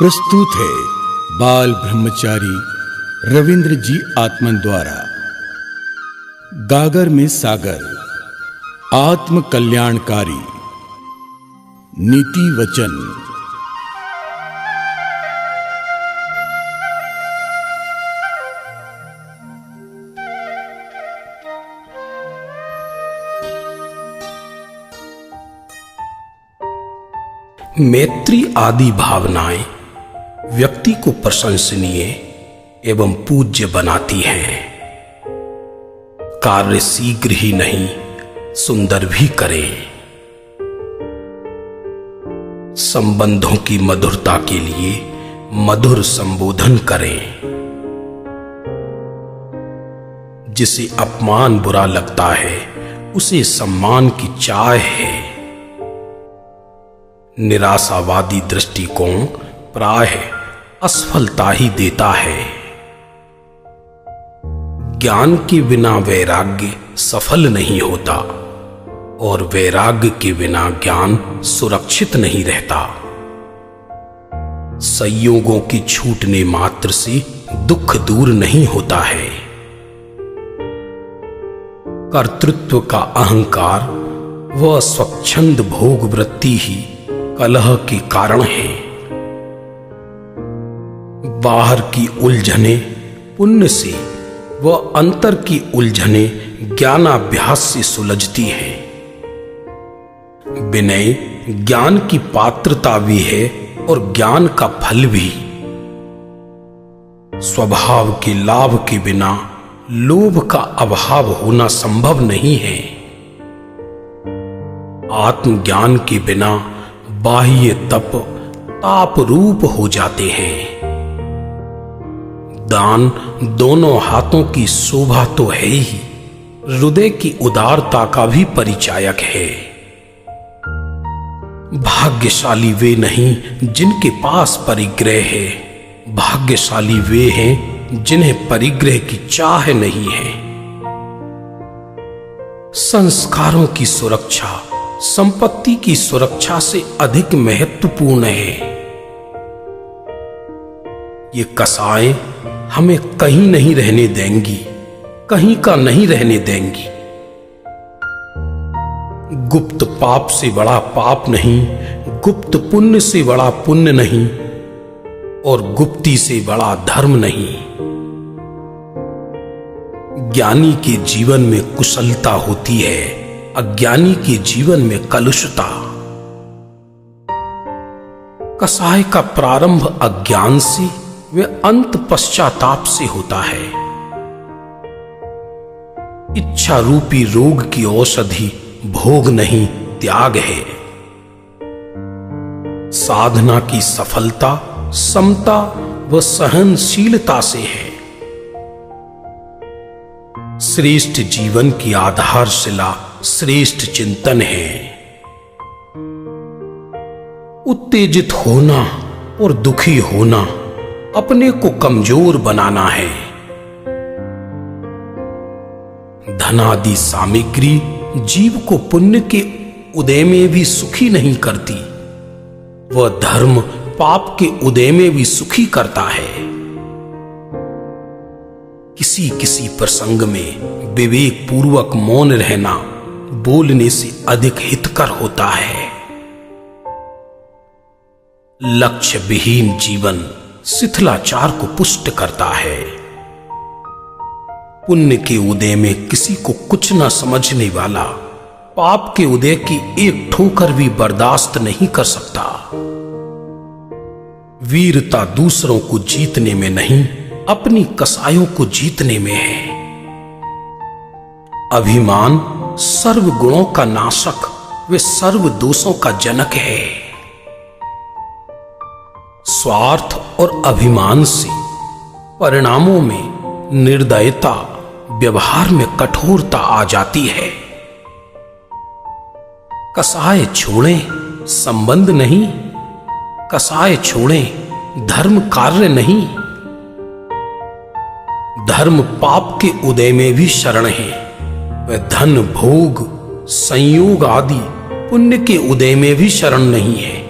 प्रस्तुत है बाल ब्रह्मचारी रविंद्र जी आत्मन द्वारा। गागर में सागर आत्म कल्याणकारी नीति वचन। मैत्री आदि भावनाएं व्यक्ति को प्रशंसनीय एवं पूज्य बनाती हैं। कार्य शीघ्र ही नहीं, सुंदर भी करें। संबंधों की मधुरता के लिए मधुर संबोधन करें। जिसे अपमान बुरा लगता है उसे सम्मान की चाह है। निराशावादी दृष्टिकोण प्रायः असफलता ही देता है। ज्ञान के बिना वैराग्य सफल नहीं होता और वैराग्य के बिना ज्ञान सुरक्षित नहीं रहता। संयोगों के छूटने मात्र से दुख दूर नहीं होता है। कर्तृत्व का अहंकार व स्वच्छंद भोग वृत्ति ही कलह के कारण है। बाहर की उलझने पुण्य से व अंतर की उलझने ज्ञानाभ्यास से सुलझती है। विनय ज्ञान की पात्रता भी है और ज्ञान का फल भी। स्वभाव के लाभ के बिना लोभ का अभाव होना संभव नहीं है। आत्मज्ञान के बिना बाह्य तप ताप रूप हो जाते हैं। दान दोनों हाथों की शोभा तो है ही, हृदय की उदारता का भी परिचायक है। भाग्यशाली वे नहीं जिनके पास परिग्रह है, भाग्यशाली वे हैं जिन्हें परिग्रह की चाह नहीं है। संस्कारों की सुरक्षा संपत्ति की सुरक्षा से अधिक महत्वपूर्ण है। ये कसाएं हमें कहीं नहीं रहने देंगी, कहीं का नहीं रहने देंगी। गुप्त पाप से बड़ा पाप नहीं, गुप्त पुण्य से बड़ा पुण्य नहीं और गुप्ती से बड़ा धर्म नहीं। ज्ञानी के जीवन में कुशलता होती है, अज्ञानी के जीवन में कलुषता। कसाय का प्रारंभ अज्ञान से वे अंत पश्चाताप से होता है। इच्छा रूपी रोग की औषधि भोग नहीं, त्याग है। साधना की सफलता समता व सहनशीलता से है। श्रेष्ठ जीवन की आधारशिला श्रेष्ठ चिंतन है। उत्तेजित होना और दुखी होना अपने को कमजोर बनाना है। धनादि सामग्री जीव को पुण्य के उदय में भी सुखी नहीं करती, वह धर्म पाप के उदय में भी सुखी करता है। किसी किसी प्रसंग में विवेक पूर्वक मौन रहना बोलने से अधिक हितकर होता है। लक्ष्य विहीन जीवन शिथिलाचार को पुष्ट करता है। पुण्य के उदय में किसी को कुछ न समझने वाला पाप के उदय की एक ठोकर भी बर्दाश्त नहीं कर सकता। वीरता दूसरों को जीतने में नहीं, अपनी कसायों को जीतने में है। अभिमान सर्व गुणों का नाशक वे सर्व दोषों का जनक है। स्वार्थ और अभिमान से परिणामों में निर्दयता, व्यवहार में कठोरता आ जाती है। कसाय छोड़ें संबंध नहीं, कसाय छोड़ें धर्म कार्य नहीं। धर्म पाप के उदय में भी शरण है, वह धन भोग संयोग आदि पुण्य के उदय में भी शरण नहीं है।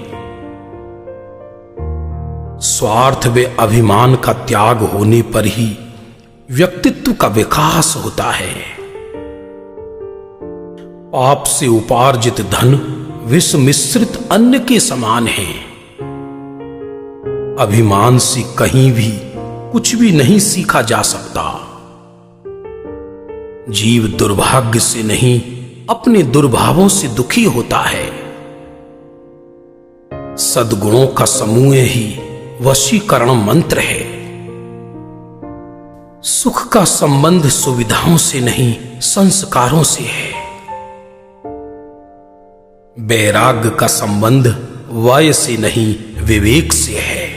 स्वार्थ व अभिमान का त्याग होने पर ही व्यक्तित्व का विकास होता है। पाप से उपार्जित धन विष मिश्रित अन्न के समान है। अभिमान से कहीं भी कुछ भी नहीं सीखा जा सकता। जीव दुर्भाग्य से नहीं, अपने दुर्भावों से दुखी होता है। सद्गुणों का समूह ही वशीकरण मंत्र है। सुख का संबंध सुविधाओं से नहीं, संस्कारों से है। वैराग्य का संबंध वय से नहीं, विवेक से है।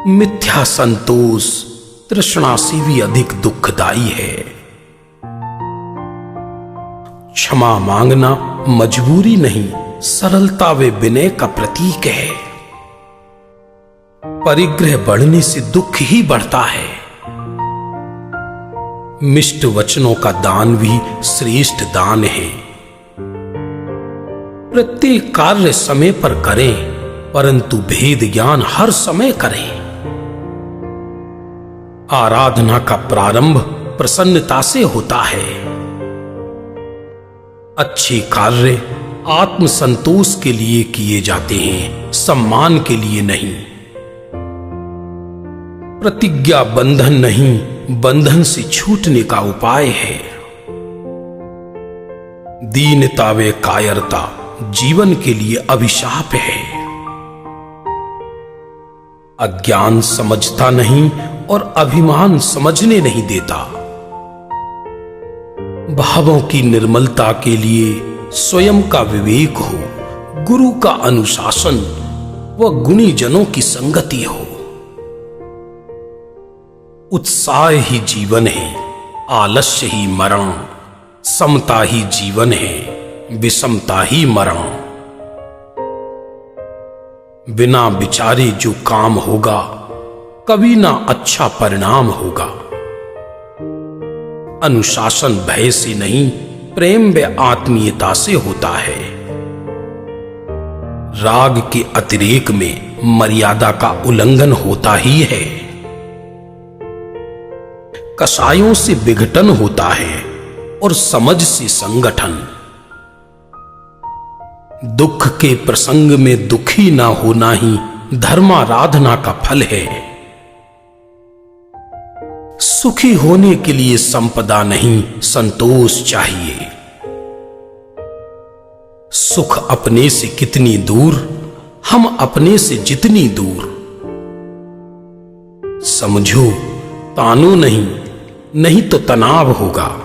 मिथ्या संतोष तृष्णा से भी अधिक दुखदाई है। क्षमा मांगना मजबूरी नहीं, सरलता व विनय का प्रतीक है। परिग्रह बढ़ने से दुख ही बढ़ता है। मिष्ट वचनों का दान भी श्रेष्ठ दान है। प्रत्येक कार्य समय पर करें, परंतु भेद ज्ञान हर समय करें। आराधना का प्रारंभ प्रसन्नता से होता है। अच्छे कार्य आत्मसंतोष के लिए किए जाते हैं, सम्मान के लिए नहीं। प्रतिज्ञा बंधन नहीं, बंधन से छूटने का उपाय है। दीनता व कायरता जीवन के लिए अभिशाप है। अज्ञान समझता नहीं और अभिमान समझने नहीं देता। भावों की निर्मलता के लिए स्वयं का विवेक हो, गुरु का अनुशासन व गुणी जनों की संगति हो। उत्साह ही जीवन है, आलस्य ही मरण। समता ही जीवन है, विषमता ही मरण। बिना विचारे जो काम होगा, कभी ना अच्छा परिणाम होगा। अनुशासन भय से नहीं, प्रेम व आत्मीयता से होता है। राग के अतिरेक में मर्यादा का उल्लंघन होता ही है। कसायों से विघटन होता है और समझ से संगठन। दुख के प्रसंग में दुखी ना होना ही धर्माराधना का फल है। सुखी होने के लिए संपदा नहीं, संतोष चाहिए। सुख अपने से कितनी दूर, हम अपने से जितनी दूर। समझो, तानो नहीं, नहीं तो तनाव होगा।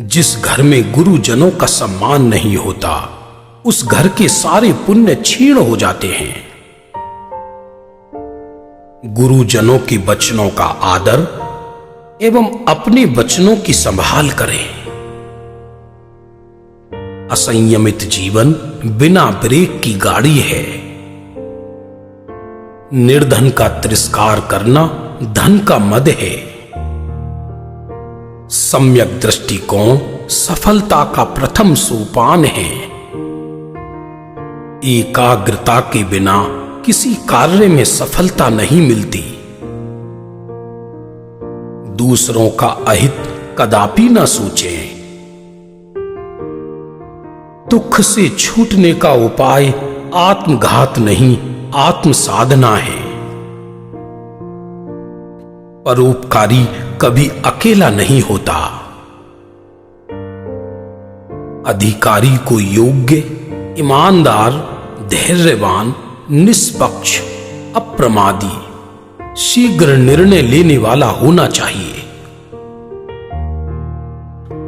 जिस घर में गुरुजनों का सम्मान नहीं होता, उस घर के सारे पुण्य क्षीण हो जाते हैं। गुरुजनों के वचनों का आदर एवं अपने वचनों की संभाल करें। असंयमित जीवन बिना ब्रेक की गाड़ी है। निर्धन का तिरस्कार करना धन का मद है। सम्यक दृष्टिकोण सफलता का प्रथम सोपान है। एकाग्रता के बिना किसी कार्य में सफलता नहीं मिलती। दूसरों का अहित कदापि न सोचें। दुख से छूटने का उपाय आत्मघात नहीं, आत्म साधना है। परोपकारी कभी अकेला नहीं होता। अधिकारी को योग्य, ईमानदार, धैर्यवान, निष्पक्ष, अप्रमादी, शीघ्र निर्णय लेने वाला होना चाहिए।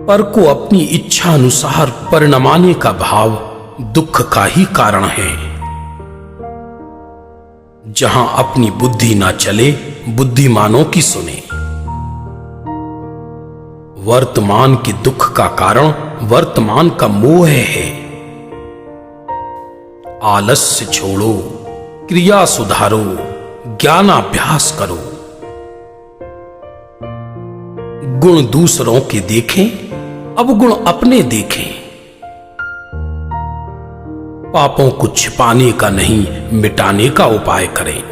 पर को अपनी इच्छा अनुसार परिणमाने का भाव दुख का ही कारण है। जहां अपनी बुद्धि ना चले, बुद्धिमानों की सुने। वर्तमान के दुख का कारण वर्तमान का मोह है। आलस्य छोड़ो, क्रिया सुधारो, ज्ञानाभ्यास करो। गुण दूसरों के देखें, अब गुण अपने देखें। पापों को छिपाने का नहीं, मिटाने का उपाय करें।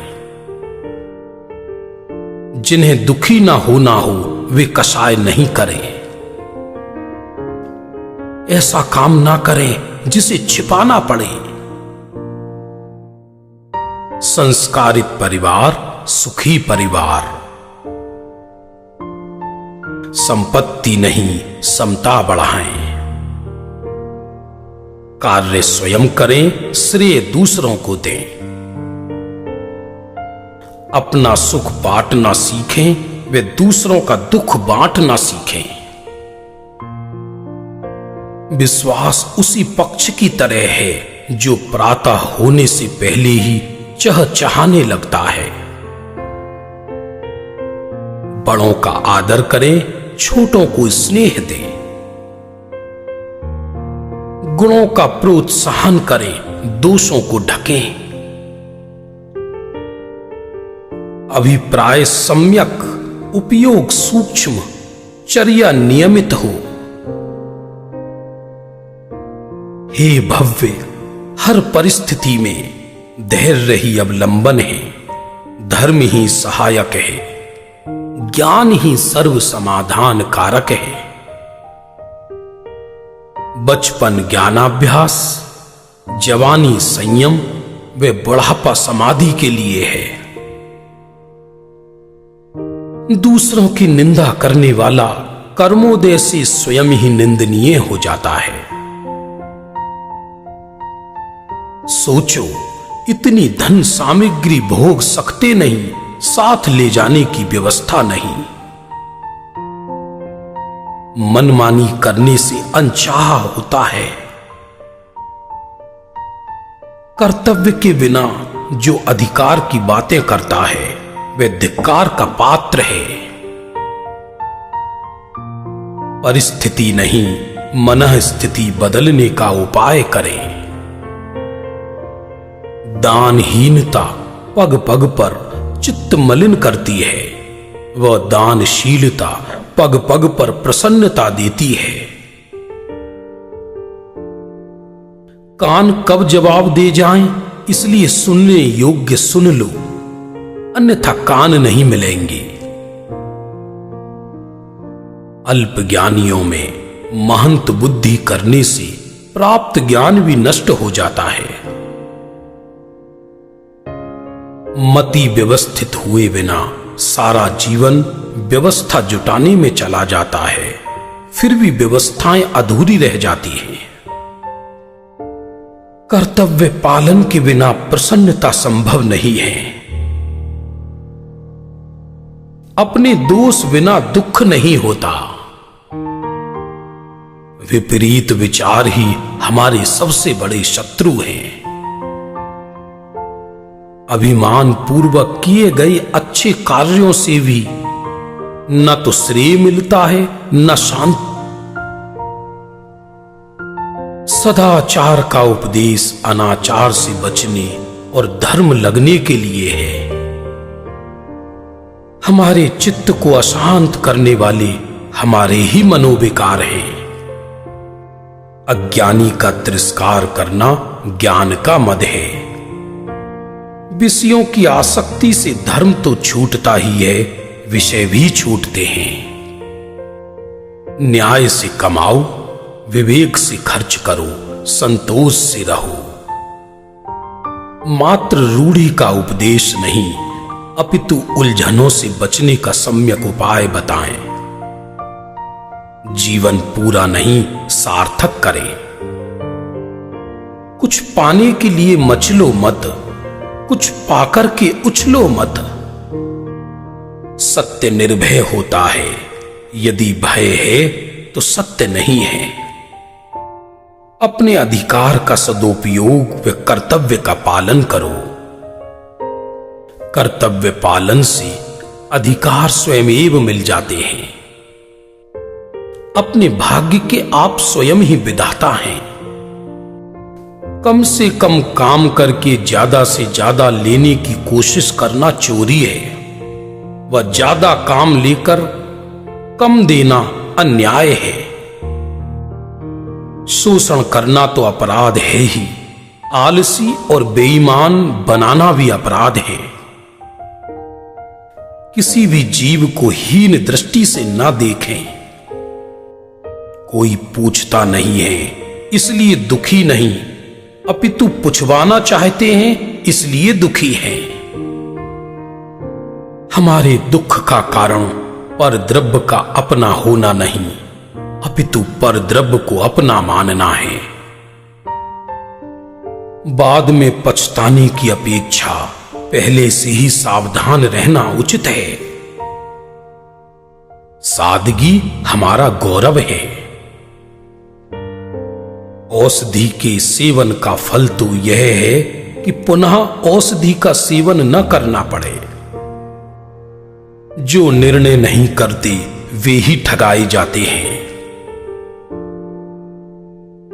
जिन्हें दुखी ना हो वे कषाय नहीं करें। ऐसा काम ना करें जिसे छिपाना पड़े। संस्कारित परिवार सुखी परिवार। संपत्ति नहीं, समता बढ़ाएं। कार्य स्वयं करें, श्रेय दूसरों को दें। अपना सुख बांटना सीखें, वे दूसरों का दुख बांटना सीखें। विश्वास उसी पक्ष की तरह है जो प्रातः होने से पहले ही चहचहाने लगता है। बड़ों का आदर करें, छोटों को स्नेह दें। गुणों का प्रोत्साहन करें, दोषों को ढकें। अभिप्राय सम्यक, उपयोग सूक्ष्म, चर्या नियमित हो। हे भव्य, हर परिस्थिति में धैर्य ही अवलंबन है, धर्म ही सहायक है, ज्ञान ही सर्व समाधान कारक है। बचपन ज्ञानाभ्यास, जवानी संयम व बुढ़ापा समाधि के लिए है। दूसरों की निंदा करने वाला कर्मोदय से स्वयं ही निंदनीय हो जाता है। सोचो, इतनी धन सामग्री भोग सकते नहीं, साथ ले जाने की व्यवस्था नहीं। मनमानी करने से अनचाहा होता है। कर्तव्य के बिना जो अधिकार की बातें करता है वह धिक्कार का पात्र है। परिस्थिति नहीं, मनः स्थिति बदलने का उपाय करें। दानहीनता पग पग पर चित्त मलिन करती है, वह दानशीलता पग पग पर प्रसन्नता देती है। कान कब जवाब दे जाएं, इसलिए सुनने योग्य सुन लो, अन्यथा कान नहीं मिलेंगे। अल्प ज्ञानियों में महंत बुद्धि करने से प्राप्त ज्ञान भी नष्ट हो जाता है। मति व्यवस्थित हुए बिना सारा जीवन व्यवस्था जुटाने में चला जाता है, फिर भी व्यवस्थाएं अधूरी रह जाती हैं। कर्तव्य पालन के बिना प्रसन्नता संभव नहीं है। अपने दोष बिना दुख नहीं होता। विपरीत विचार ही हमारे सबसे बड़े शत्रु हैं। अभिमान पूर्वक किए गए अच्छे कार्यों से भी न तो श्रेय मिलता है न शांति। सदाचार का उपदेश अनाचार से बचने और धर्म लगने के लिए है। हमारे चित्त को अशांत करने वाले हमारे ही मनोविकार हैं। अज्ञानी का तिरस्कार करना ज्ञान का मद है। विषयों की आसक्ति से धर्म तो छूटता ही है, विषय भी छूटते हैं। न्याय से कमाओ, विवेक से खर्च करो, संतोष से रहो। मात्र रूढ़ी का उपदेश नहीं, अपितु उलझनों से बचने का सम्यक उपाय बताएं। जीवन पूरा नहीं, सार्थक करें। कुछ पाने के लिए मचलो मत, कुछ पाकर के उछलो मत। सत्य निर्भय होता है, यदि भय है तो सत्य नहीं है। अपने अधिकार का सदुपयोग व कर्तव्य का पालन करो। कर्तव्य पालन से अधिकार स्वयमेव मिल जाते हैं। अपने भाग्य के आप स्वयं ही विधाता हैं। कम से कम काम करके ज्यादा से ज्यादा लेने की कोशिश करना चोरी है, वह ज्यादा काम लेकर कम देना अन्याय है। शोषण करना तो अपराध है ही, आलसी और बेईमान बनाना भी अपराध है। किसी भी जीव को हीन दृष्टि से न देखें। कोई पूछता नहीं है इसलिए दुखी नहीं, अपितु पुछवाना चाहते हैं इसलिए दुखी हैं। हमारे दुख का कारण परद्रव्य का अपना होना नहीं, अपितु परद्रव्य को अपना मानना है। बाद में पछताने की अपेक्षा पहले से ही सावधान रहना उचित है। सादगी हमारा गौरव है। औषधि के सेवन का फल तो यह है कि पुनः औषधि का सेवन न करना पड़े। जो निर्णय नहीं करते वे ही ठगाए जाते हैं।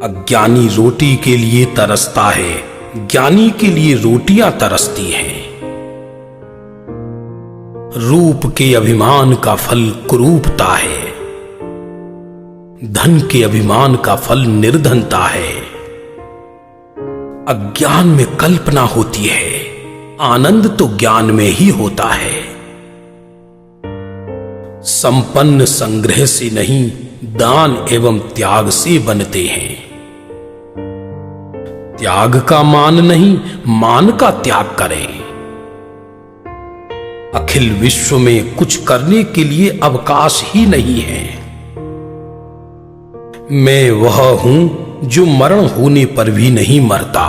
अज्ञानी रोटी के लिए तरसता है, ज्ञानी के लिए रोटियां तरसती हैं। रूप के अभिमान का फल कुरूपता है, धन के अभिमान का फल निर्धनता है। अज्ञान में कल्पना होती है, आनंद तो ज्ञान में ही होता है। संपन्न संग्रह से नहीं, दान एवं त्याग से बनते हैं। त्याग का मान नहीं, मान का त्याग करें। अखिल विश्व में कुछ करने के लिए अवकाश ही नहीं है। मैं वह हूं जो मरण होने पर भी नहीं मरता।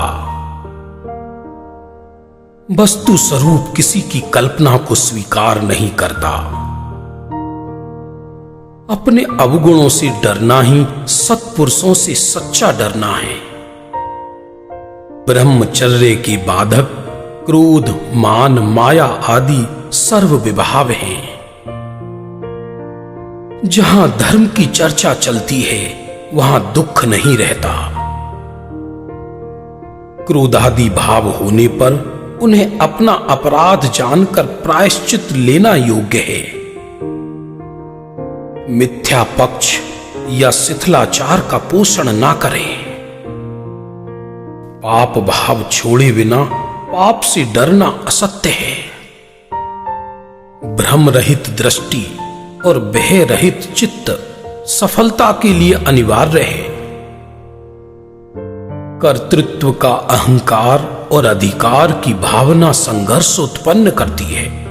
वस्तु स्वरूप किसी की कल्पना को स्वीकार नहीं करता। अपने अवगुणों से डरना ही सत्पुरुषों से सच्चा डरना है। ब्रह्मचर्य के बाधक क्रोध, मान, माया आदि सर्व विभाव हैं। जहां धर्म की चर्चा चलती है वहां दुख नहीं रहता। क्रोधादि भाव होने पर उन्हें अपना अपराध जानकर प्रायश्चित लेना योग्य है। मिथ्या पक्ष या शिथिलाचार का पोषण ना करें। पाप भाव छोड़े बिना पाप से डरना असत्य है। भ्रम रहित दृष्टि और भय रहित चित्त सफलता के लिए अनिवार्य है। कर्तृत्व का अहंकार और अधिकार की भावना संघर्ष उत्पन्न करती है।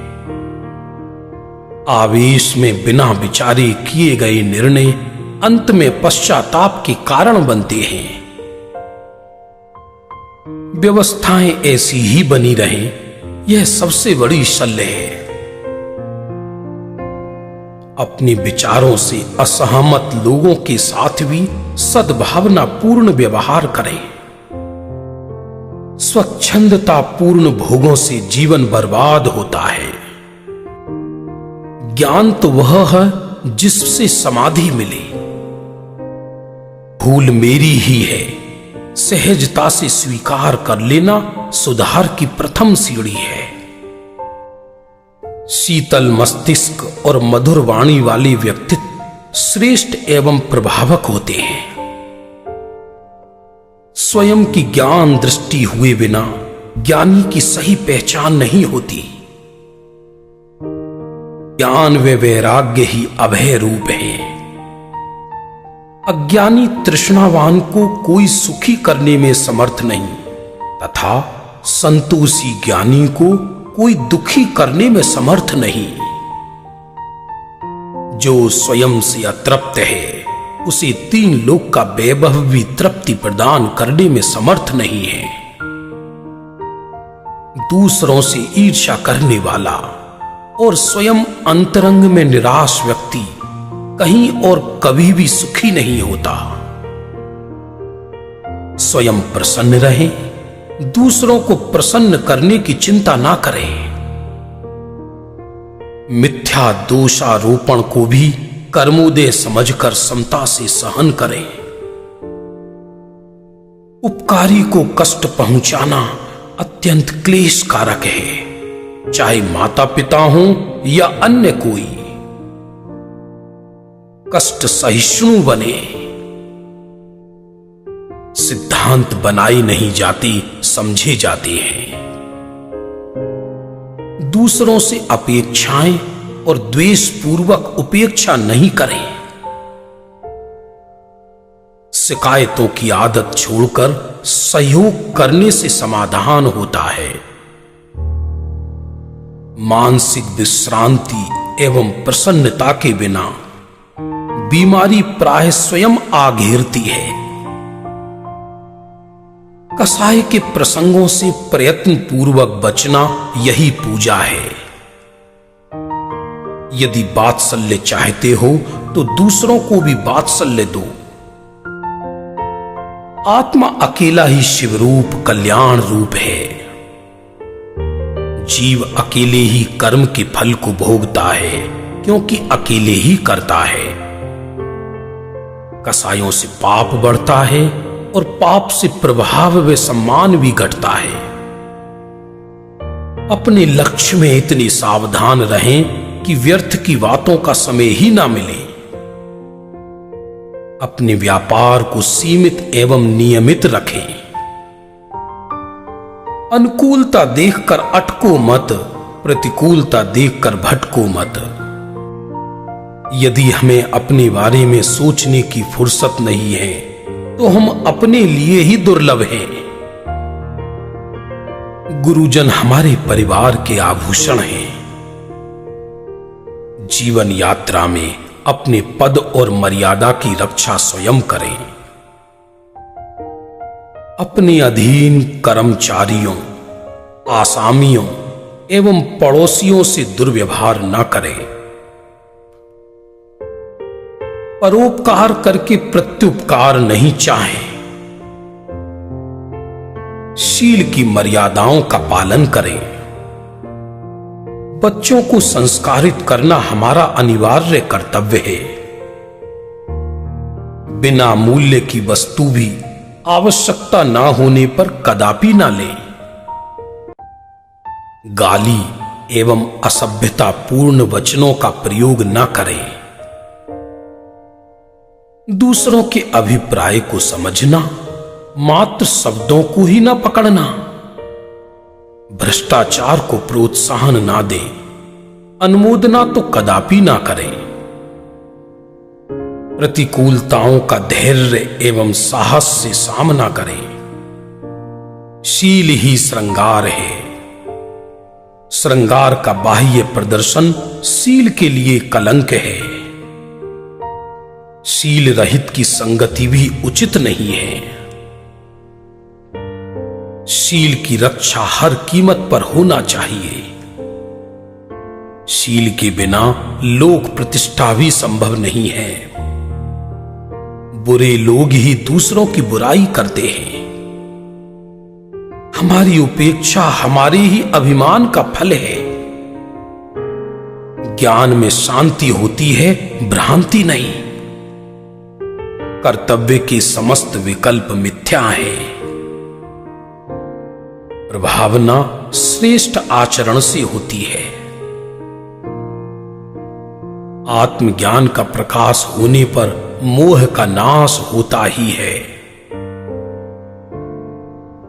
आवेश में बिना विचारे किए गए निर्णय अंत में पश्चाताप के कारण बनते हैं। व्यवस्थाएं ऐसी ही बनी रहें, यह सबसे बड़ी शल्य है। अपने विचारों से असहमत लोगों के साथ भी सद्भावना पूर्ण व्यवहार करें। स्वच्छंदता पूर्ण भोगों से जीवन बर्बाद होता है। ज्ञान तो वह है जिससे समाधि मिले। भूल मेरी ही है, सहजता से स्वीकार कर लेना सुधार की प्रथम सीढ़ी है। शीतल मस्तिष्क और मधुर वाणी वाले व्यक्तित्व श्रेष्ठ एवं प्रभावक होते हैं। स्वयं की ज्ञान दृष्टि हुए बिना ज्ञानी की सही पहचान नहीं होती। ज्ञान व वैराग्य ही अभय रूप है। अज्ञानी तृष्णावान को कोई सुखी करने में समर्थ नहीं तथा संतोषी ज्ञानी को कोई दुखी करने में समर्थ नहीं। जो स्वयं से अतृप्त है उसे तीन लोक का वैभव भी तृप्ति प्रदान करने में समर्थ नहीं है। दूसरों से ईर्ष्या करने वाला और स्वयं अंतरंग में निराश व्यक्ति कहीं और कभी भी सुखी नहीं होता। स्वयं प्रसन्न रहें, दूसरों को प्रसन्न करने की चिंता ना करें। मिथ्या दोषारोपण को भी कर्मोदय समझकर समता से सहन करें। उपकारी को कष्ट पहुंचाना अत्यंत क्लेश कारक है, चाहे माता पिता हो या अन्य कोई। कष्ट सहिष्णु बने। सिद्धांत बनाई नहीं जाती, समझे जाते हैं। दूसरों से अपेक्षाएं और द्वेष पूर्वक उपेक्षा नहीं करें। शिकायतों की आदत छोड़कर सहयोग करने से समाधान होता है। मानसिक विश्रांति एवं प्रसन्नता के बिना बीमारी प्राय स्वयं आ घेरती है। कसाय के प्रसंगों से प्रयत्न पूर्वक बचना यही पूजा है। यदि वात्सल्य चाहते हो तो दूसरों को भी वात्सल्य दो। आत्मा अकेला ही शिवरूप कल्याण रूप है। जीव अकेले ही कर्म के फल को भोगता है, क्योंकि अकेले ही करता है। कसायों से पाप बढ़ता है और पाप से प्रभाव व सम्मान भी घटता है। अपने लक्ष्य में इतनी सावधान रहें कि व्यर्थ की बातों का समय ही ना मिले। अपने व्यापार को सीमित एवं नियमित रखें। अनुकूलता देखकर अटको मत, प्रतिकूलता देखकर भटको मत। यदि हमें अपने बारे में सोचने की फुर्सत नहीं है तो हम अपने लिए ही दुर्लभ हैं। गुरुजन हमारे परिवार के आभूषण हैं। जीवन यात्रा में अपने पद और मर्यादा की रक्षा स्वयं करें। अपने अधीन कर्मचारियों, आसामियों एवं पड़ोसियों से दुर्व्यवहार न करें। परोपकार करके प्रत्युपकार नहीं चाहें। शील की मर्यादाओं का पालन करें। बच्चों को संस्कारित करना हमारा अनिवार्य कर्तव्य है। बिना मूल्य की वस्तु भी आवश्यकता ना होने पर कदापि ना लें। गाली एवं असभ्यता पूर्ण वचनों का प्रयोग ना करें। दूसरों के अभिप्राय को समझना, मात्र शब्दों को ही ना पकड़ना। भ्रष्टाचार को प्रोत्साहन ना दें। अनुमोदना तो कदापि ना करें। प्रतिकूलताओं का धैर्य एवं साहस से सामना करें। शील ही श्रृंगार है। श्रृंगार का बाह्य प्रदर्शन शील के लिए कलंक है। शील रहित की संगति भी उचित नहीं है। शील की रक्षा हर कीमत पर होना चाहिए। शील के बिना लोक प्रतिष्ठा भी संभव नहीं है। बुरे लोग ही दूसरों की बुराई करते हैं। हमारी उपेक्षा हमारे ही अभिमान का फल है। ज्ञान में शांति होती है, भ्रांति नहीं। कर्तव्य के समस्त विकल्प मिथ्या हैं। प्रभावना श्रेष्ठ आचरण से होती है। आत्मज्ञान का प्रकाश होने पर मोह का नाश होता ही है।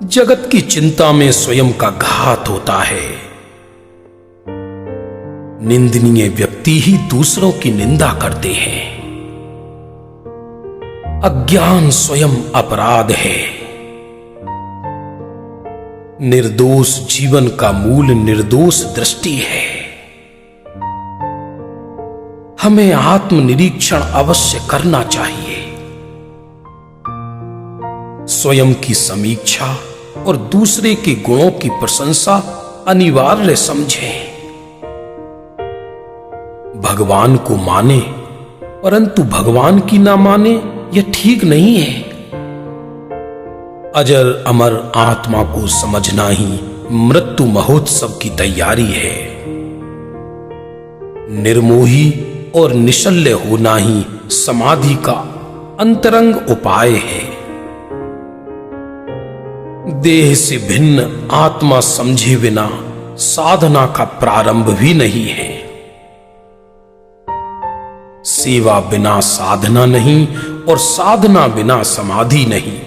जगत की चिंता में स्वयं का घात होता है। निंदनीय व्यक्ति ही दूसरों की निंदा करते हैं। अज्ञान स्वयं अपराध है। निर्दोष जीवन का मूल निर्दोष दृष्टि है। हमें आत्मनिरीक्षण अवश्य करना चाहिए। स्वयं की समीक्षा और दूसरे के गुणों की प्रशंसा अनिवार्य समझें। भगवान को माने परंतु भगवान की ना माने, यह ठीक नहीं है। अजर अमर आत्मा को समझना ही मृत्यु महोत्सव की तैयारी है। निर्मोही और निश्चल्य होना ही समाधि का अंतरंग उपाय है। देह से भिन्न आत्मा समझे बिना साधना का प्रारंभ भी नहीं है। सेवा बिना साधना नहीं और साधना बिना समाधि नहीं।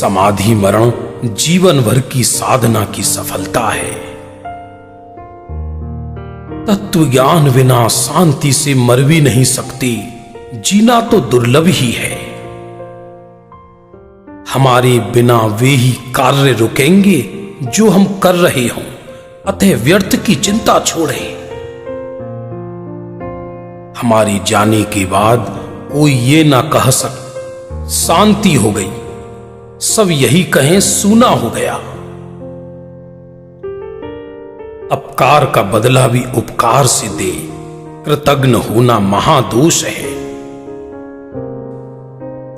समाधि मरण जीवन भर की साधना की सफलता है। तत्व ज्ञान बिना शांति से मर भी नहीं सकते, जीना तो दुर्लभ ही है। हमारे बिना वे ही कार्य रुकेंगे जो हम कर रहे हों, अतः व्यर्थ की चिंता छोड़ें। हमारे जाने के बाद कोई ये ना कह सके शांति हो गई, सब यही कहें सूना हो गया। अपकार का बदला भी उपकार से दे, कृतज्ञ होना महादोष है।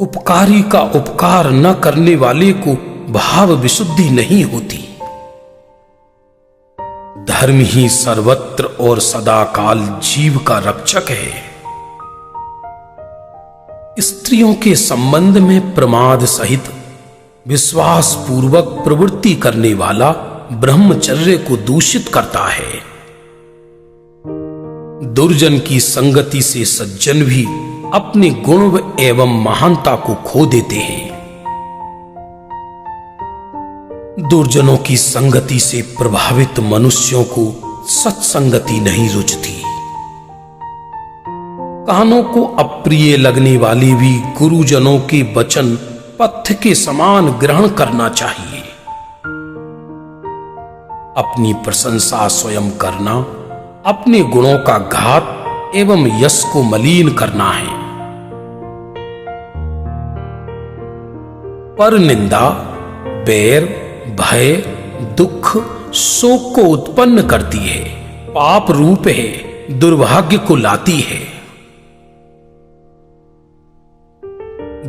उपकारी का उपकार न करने वाले को भाव विशुद्धि नहीं होती। धर्म ही सर्वत्र और सदाकाल जीव का रक्षक है। स्त्रियों के संबंध में प्रमाद सहित विश्वास पूर्वक प्रवृत्ति करने वाला ब्रह्मचर्य को दूषित करता है। दुर्जन की संगति से सज्जन भी अपने गुण एवं महानता को खो देते हैं। दुर्जनों की संगति से प्रभावित मनुष्यों को सत्संगति नहीं रुचती। कानों को अप्रिय लगने वाले भी गुरुजनों के वचन पथ्य के समान ग्रहण करना चाहिए। अपनी प्रशंसा स्वयं करना अपने गुणों का घात एवं यश को मलिन करना है। पर निंदा बैर भय दुख शोक को उत्पन्न करती है, पाप रूप है, दुर्भाग्य को लाती है।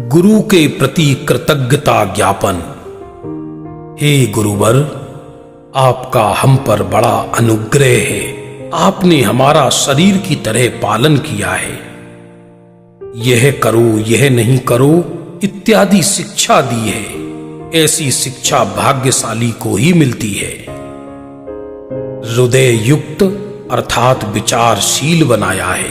गुरु के प्रति कृतज्ञता ज्ञापन। हे गुरुवर, आपका हम पर बड़ा अनुग्रह है। आपने हमारा शरीर की तरह पालन किया है। यह करो यह नहीं करो इत्यादि शिक्षा दी है। ऐसी शिक्षा भाग्यशाली को ही मिलती है। हृदय युक्त अर्थात विचारशील बनाया है।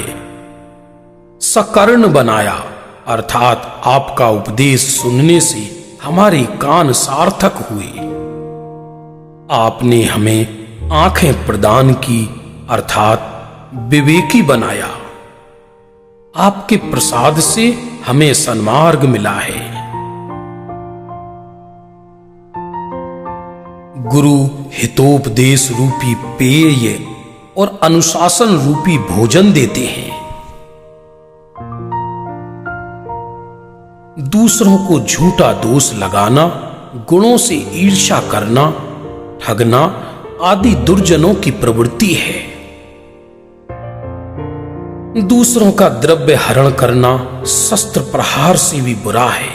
सकर्ण बनाया अर्थात आपका उपदेश सुनने से हमारे कान सार्थक हुए। आपने हमें आंखें प्रदान की अर्थात विवेकी बनाया। आपके प्रसाद से हमें सन्मार्ग मिला है। गुरु हितोपदेश रूपी पेय और अनुशासन रूपी भोजन देते हैं। दूसरों को झूठा दोष लगाना, गुणों से ईर्ष्या करना, ठगना आदि दुर्जनों की प्रवृत्ति है। दूसरों का द्रव्य हरण करना शस्त्र प्रहार से भी बुरा है।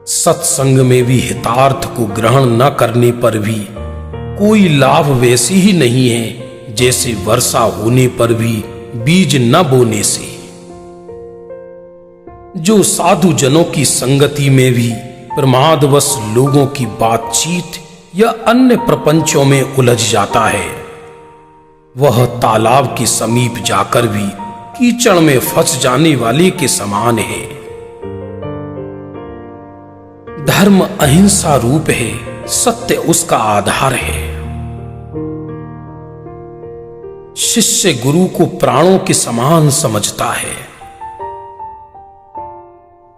सत्संग में भी हितार्थ को ग्रहण न करने पर भी कोई लाभ वैसे ही नहीं है जैसे वर्षा होने पर भी बीज न बोने से। जो साधु जनों की संगति में भी प्रमादवश लोगों की बातचीत या अन्य प्रपंचों में उलझ जाता है, वह तालाब के समीप जाकर भी कीचड़ में फंस जाने वाले के समान है। धर्म अहिंसा रूप है, सत्य उसका आधार है। शिष्य गुरु को प्राणों के समान समझता है।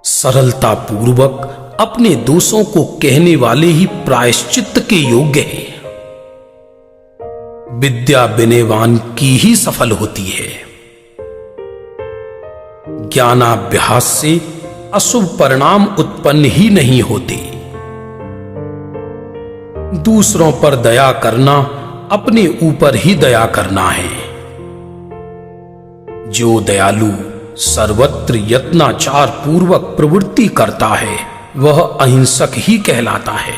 सरलता पूर्वक अपने दोषों को कहने वाले ही प्रायश्चित्त के योग्य हैं। विद्या विनयवान की ही सफल होती है। ज्ञानाभ्यास से अशुभ परिणाम उत्पन्न ही नहीं होते। दूसरों पर दया करना अपने ऊपर ही दया करना है। जो दयालु सर्वत्र यत्नाचार पूर्वक प्रवृत्ति करता है वह अहिंसक ही कहलाता है।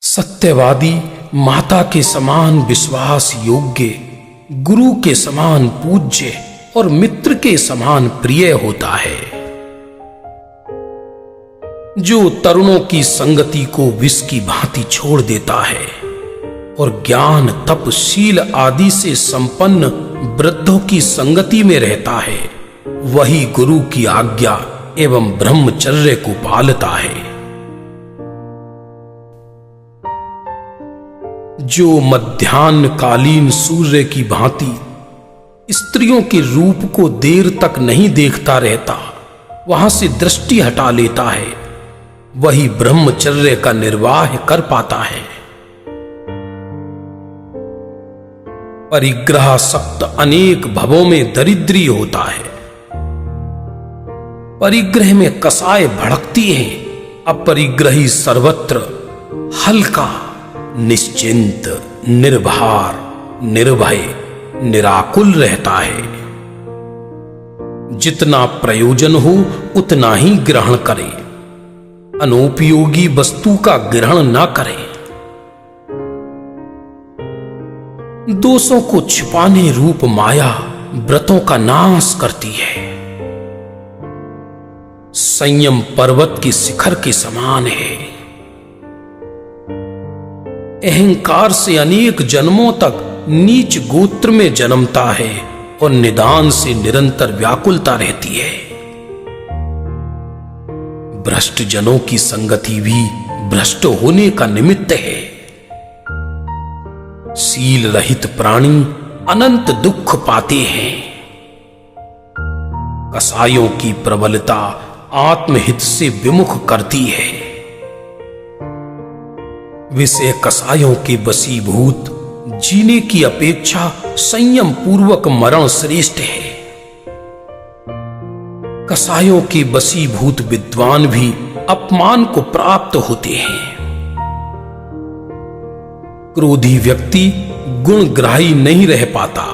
सत्यवादी माता के समान विश्वास योग्य, गुरु के समान पूज्य और मित्र के समान प्रिय होता है। जो तरुणों की संगति को विष की भांति छोड़ देता है और ज्ञान तप शील आदि से संपन्न वृद्धों की संगति में रहता है, वही गुरु की आज्ञा एवं ब्रह्मचर्य को पालता है। जो मध्याह्नकालीन सूर्य की भांति स्त्रियों के रूप को देर तक नहीं देखता रहता, वहां से दृष्टि हटा लेता है, वही ब्रह्मचर्य का निर्वाह कर पाता है। परिग्रह सक्त अनेक भवों में दरिद्री होता है। परिग्रह में कसाय भड़कती है, अपरिग्रही सर्वत्र हल्का, निश्चिंत, निर्भार, निर्भय, निराकुल रहता है। जितना प्रयोजन हो उतना ही ग्रहण करे, अनुपयोगी वस्तु का ग्रहण न करे। दोषों को छिपाने रूप माया व्रतों का नाश करती है। संयम पर्वत के शिखर के समान है। अहंकार से अनेक जन्मों तक नीच गोत्र में जन्मता है और निदान से निरंतर व्याकुलता रहती है। भ्रष्ट जनों की संगति भी भ्रष्ट होने का निमित्त है। शील रहित प्राणी अनंत दुख पाते हैं। कसायों की प्रबलता आत्महित से विमुख करती है। विषय कसायों के वशीभूत जीने की अपेक्षा संयम पूर्वक मरण श्रेष्ठ है। कसायों के वशीभूत विद्वान भी अपमान को प्राप्त होते हैं। क्रोधी व्यक्ति गुणग्राही नहीं रह पाता।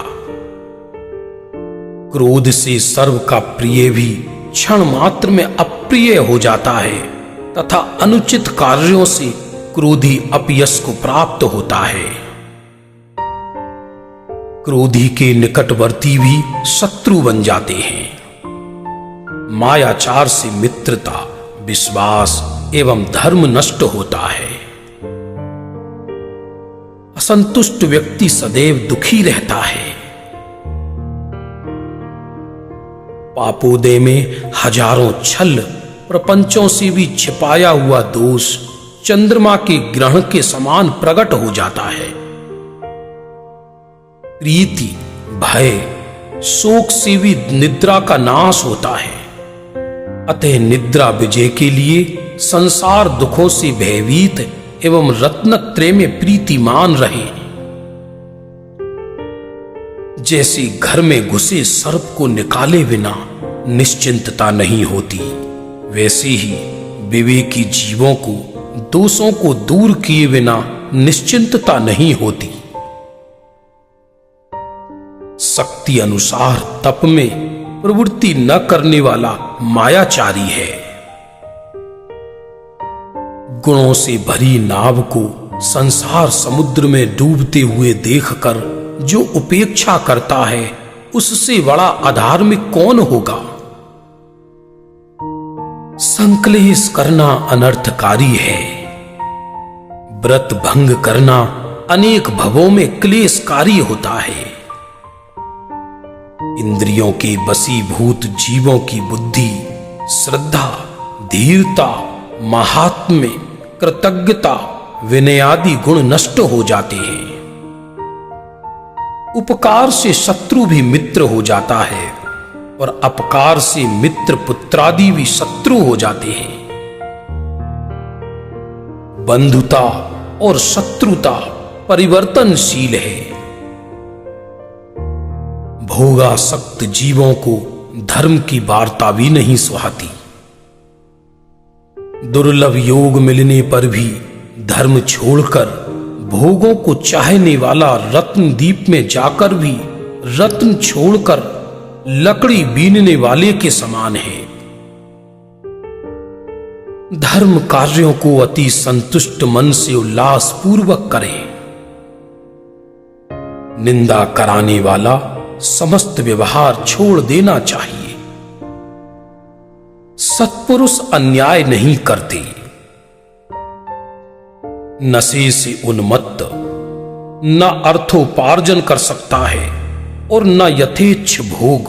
क्रोध से सर्व का प्रिय भी क्षण मात्र में अप्रिय हो जाता है तथा अनुचित कार्यों से क्रोधी अपयश को प्राप्त होता है। क्रोधी के निकटवर्ती भी शत्रु बन जाते हैं। मायाचार से मित्रता, विश्वास एवं धर्म नष्ट होता है। असंतुष्ट व्यक्ति सदैव दुखी रहता है। पापोदय में हजारों छल प्रपंचों से भी छिपाया हुआ दोष चंद्रमा के ग्रहण के समान प्रकट हो जाता है। प्रीति, भय, शोक से भी निद्रा का नाश होता है। अतः निद्रा विजय के लिए संसार दुखों से भयभीत एवं रत्नत्रय में प्रीतिमान रहे। जैसे घर में घुसे सर्प को निकाले बिना निश्चिंतता नहीं होती, वैसे ही विवेकी जीवों को दोषों को दूर किए बिना निश्चिंतता नहीं होती। शक्ति अनुसार तप में प्रवृत्ति न करने वाला मायाचारी है। गुणों से भरी नाव को संसार समुद्र में डूबते हुए देखकर जो उपेक्षा करता है, उससे बड़ा अधार्मिक कौन होगा। संक्लेश करना अनर्थकारी है। व्रत भंग करना अनेक भवों में क्लेशकारी होता है। इंद्रियों के वशीभूत जीवों की बुद्धि, श्रद्धा, धीरता, महात्म्य, कृतज्ञता, विनय आदि गुण नष्ट हो जाते हैं। उपकार से शत्रु भी मित्र हो जाता है और अपकार से मित्र पुत्रादि भी शत्रु हो जाते हैं। बंधुता और शत्रुता परिवर्तनशील है। भोगासक्त जीवों को धर्म की वार्ता भी नहीं सुहाती। दुर्लभ योग मिलने पर भी धर्म छोड़कर भोगों को चाहने वाला रत्न दीप में जाकर भी रत्न छोड़कर लकड़ी बीनने वाले के समान है। धर्म कार्यों को अति संतुष्ट मन से उल्लास पूर्वक करें। निंदा कराने वाला समस्त व्यवहार छोड़ देना चाहिए। सत्पुरुष अन्याय नहीं करते। नशे से उन्मत्त न अर्थोपार्जन कर सकता है और न यथेच्छ भोग।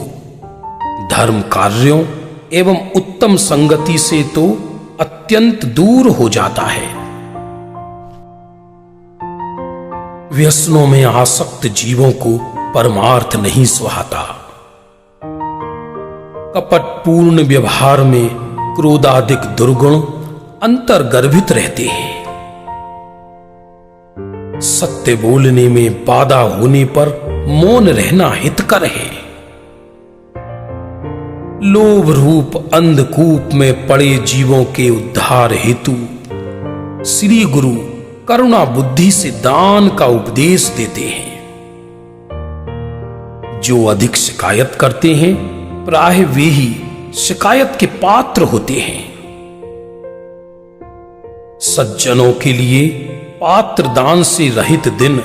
धर्म कार्यों एवं उत्तम संगति से तो अत्यंत दूर हो जाता है। व्यसनों में आसक्त जीवों को परमार्थ नहीं सुहाता। कपटपूर्ण व्यवहार में क्रोधाधिक दुर्गुण अंतर्गर्भित रहते हैं। सत्य बोलने में बाधा होने पर मौन रहना हितकर है। लोभ रूप अंधकूप में पड़े जीवों के उद्धार हेतु श्री गुरु करुणा बुद्धि से दान का उपदेश देते हैं। जो अधिक शिकायत करते हैं प्राय वे ही शिकायत के पात्र होते हैं। सज्जनों के लिए पात्र दान से रहित दिन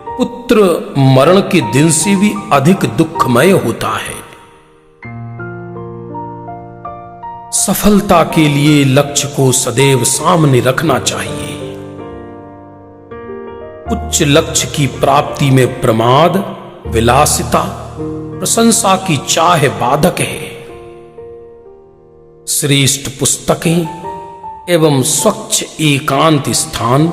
पुत्र मरण के दिन से भी अधिक दुखमय होता है। सफलता के लिए लक्ष्य को सदैव सामने रखना चाहिए। उच्च लक्ष्य की प्राप्ति में प्रमाद, विलासिता, प्रशंसा की चाह बाधक है। श्रेष्ठ पुस्तकें एवं स्वच्छ एकांत स्थान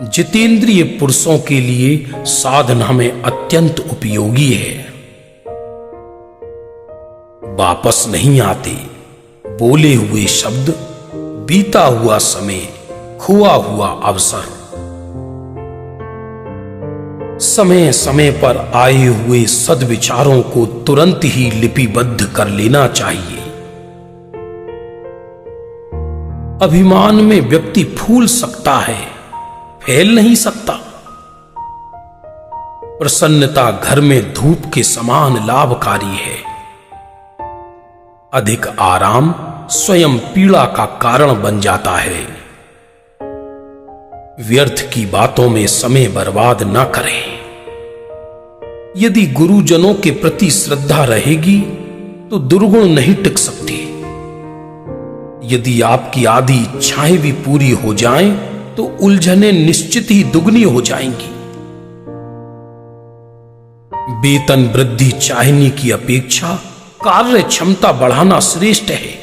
जितेंद्रिय पुरुषों के लिए साधना में अत्यंत उपयोगी है। वापस नहीं आते बोले हुए शब्द, बीता हुआ समय, खोआ हुआ अवसर। समय समय पर आए हुए सद्विचारों को तुरंत ही लिपिबद्ध कर लेना चाहिए। अभिमान में व्यक्ति फूल सकता है, फैल नहीं सकता। प्रसन्नता घर में धूप के समान लाभकारी है। अधिक आराम स्वयं पीड़ा का कारण बन जाता है। व्यर्थ की बातों में समय बर्बाद न करें। यदि गुरुजनों के प्रति श्रद्धा रहेगी तो दुर्गुण नहीं टिक सकते। यदि आपकी आदि इच्छाएं भी पूरी हो जाएं तो उलझनें निश्चित ही दुगनी हो जाएंगी। वेतन वृद्धि चाहने की अपेक्षा कार्य क्षमता बढ़ाना श्रेष्ठ है।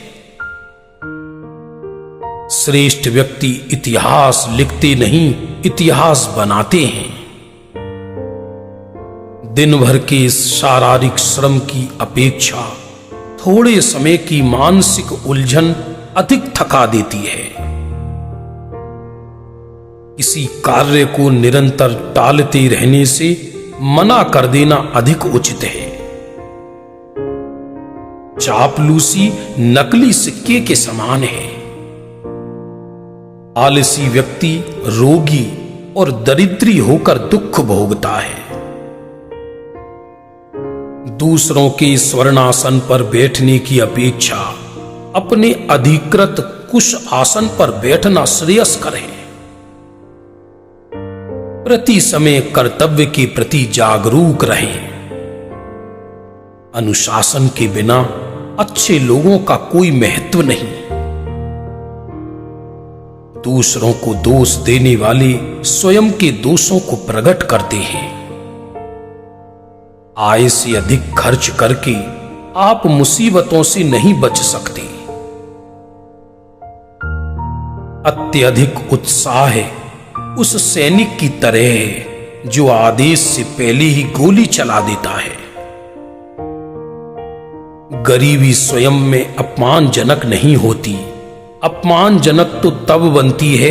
श्रेष्ठ व्यक्ति इतिहास लिखते नहीं, इतिहास बनाते हैं। दिन भर के शारीरिक श्रम की अपेक्षा थोड़े समय की मानसिक उलझन अधिक थका देती है। किसी कार्य को निरंतर टालते रहने से मना कर देना अधिक उचित है। चापलूसी नकली सिक्के के समान है। आलसी व्यक्ति रोगी और दरिद्री होकर दुख भोगता है। दूसरों के स्वर्णासन पर बैठने की अपेक्षा अपने अधिकृत कुश आसन पर बैठना श्रेयस्कर है। प्रति समय कर्तव्य के प्रति जागरूक रहें। अनुशासन के बिना अच्छे लोगों का कोई महत्व नहीं। दूसरों को दोष देने वाले स्वयं के दोषों को प्रकट करते हैं। आय से अधिक खर्च करके आप मुसीबतों से नहीं बच सकते। अत्यधिक उत्साह उस सैनिक की तरह है जो आदेश से पहले ही गोली चला देता है। गरीबी स्वयं में अपमानजनक नहीं होती। अपमानजनक तो तब बनती है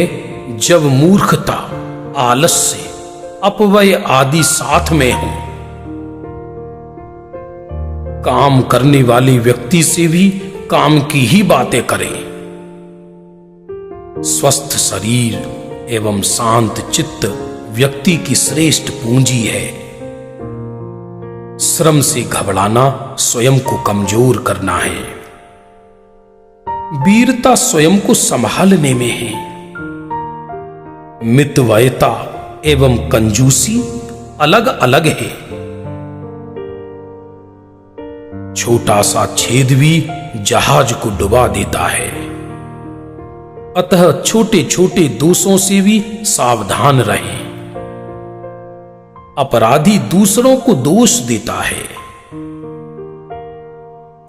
जब मूर्खता, आलस्य, अपव्यय आदि साथ में हो। काम करने वाले व्यक्ति से भी काम की ही बातें करें। स्वस्थ शरीर एवं शांत चित्त व्यक्ति की श्रेष्ठ पूंजी है। श्रम से घबराना स्वयं को कमजोर करना है। वीरता स्वयं को संभालने में है। मितव्ययता एवं कंजूसी अलग अलग है। छोटा सा छेद भी जहाज को डुबा देता है। अतः छोटे छोटे दोषों से भी सावधान रहें। अपराधी दूसरों को दोष देता है।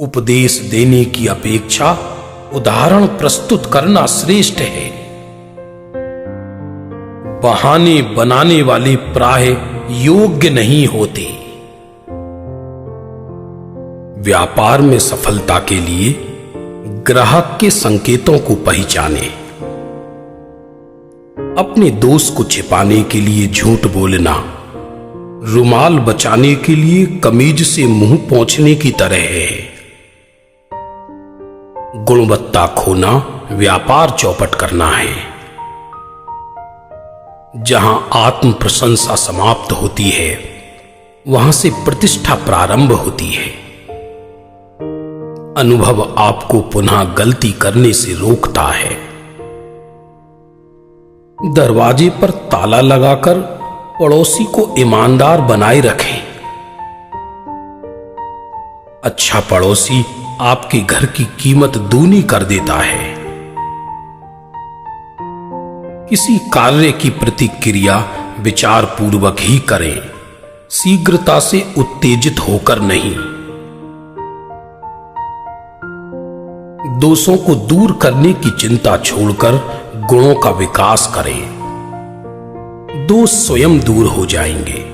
उपदेश देने की अपेक्षा उदाहरण प्रस्तुत करना श्रेष्ठ है। बहाने बनाने वाले प्राय योग्य नहीं होते। व्यापार में सफलता के लिए ग्राहक के संकेतों को पहचाने। अपने दोस्त को छिपाने के लिए झूठ बोलना रुमाल बचाने के लिए कमीज से मुंह पोंछने की तरह है। गुणवत्ता खोना व्यापार चौपट करना है। जहां आत्म प्रशंसा समाप्त होती है, वहां से प्रतिष्ठा प्रारंभ होती है। अनुभव आपको पुनः गलती करने से रोकता है। दरवाजे पर ताला लगाकर पड़ोसी को ईमानदार बनाए रखें। अच्छा पड़ोसी आपके घर की कीमत दूनी कर देता है। किसी कार्य की प्रतिक्रिया विचार पूर्वक ही करें, शीघ्रता से उत्तेजित होकर नहीं। दोषों को दूर करने की चिंता छोड़कर गुणों का विकास करें। दोष स्वयं दूर हो जाएंगे।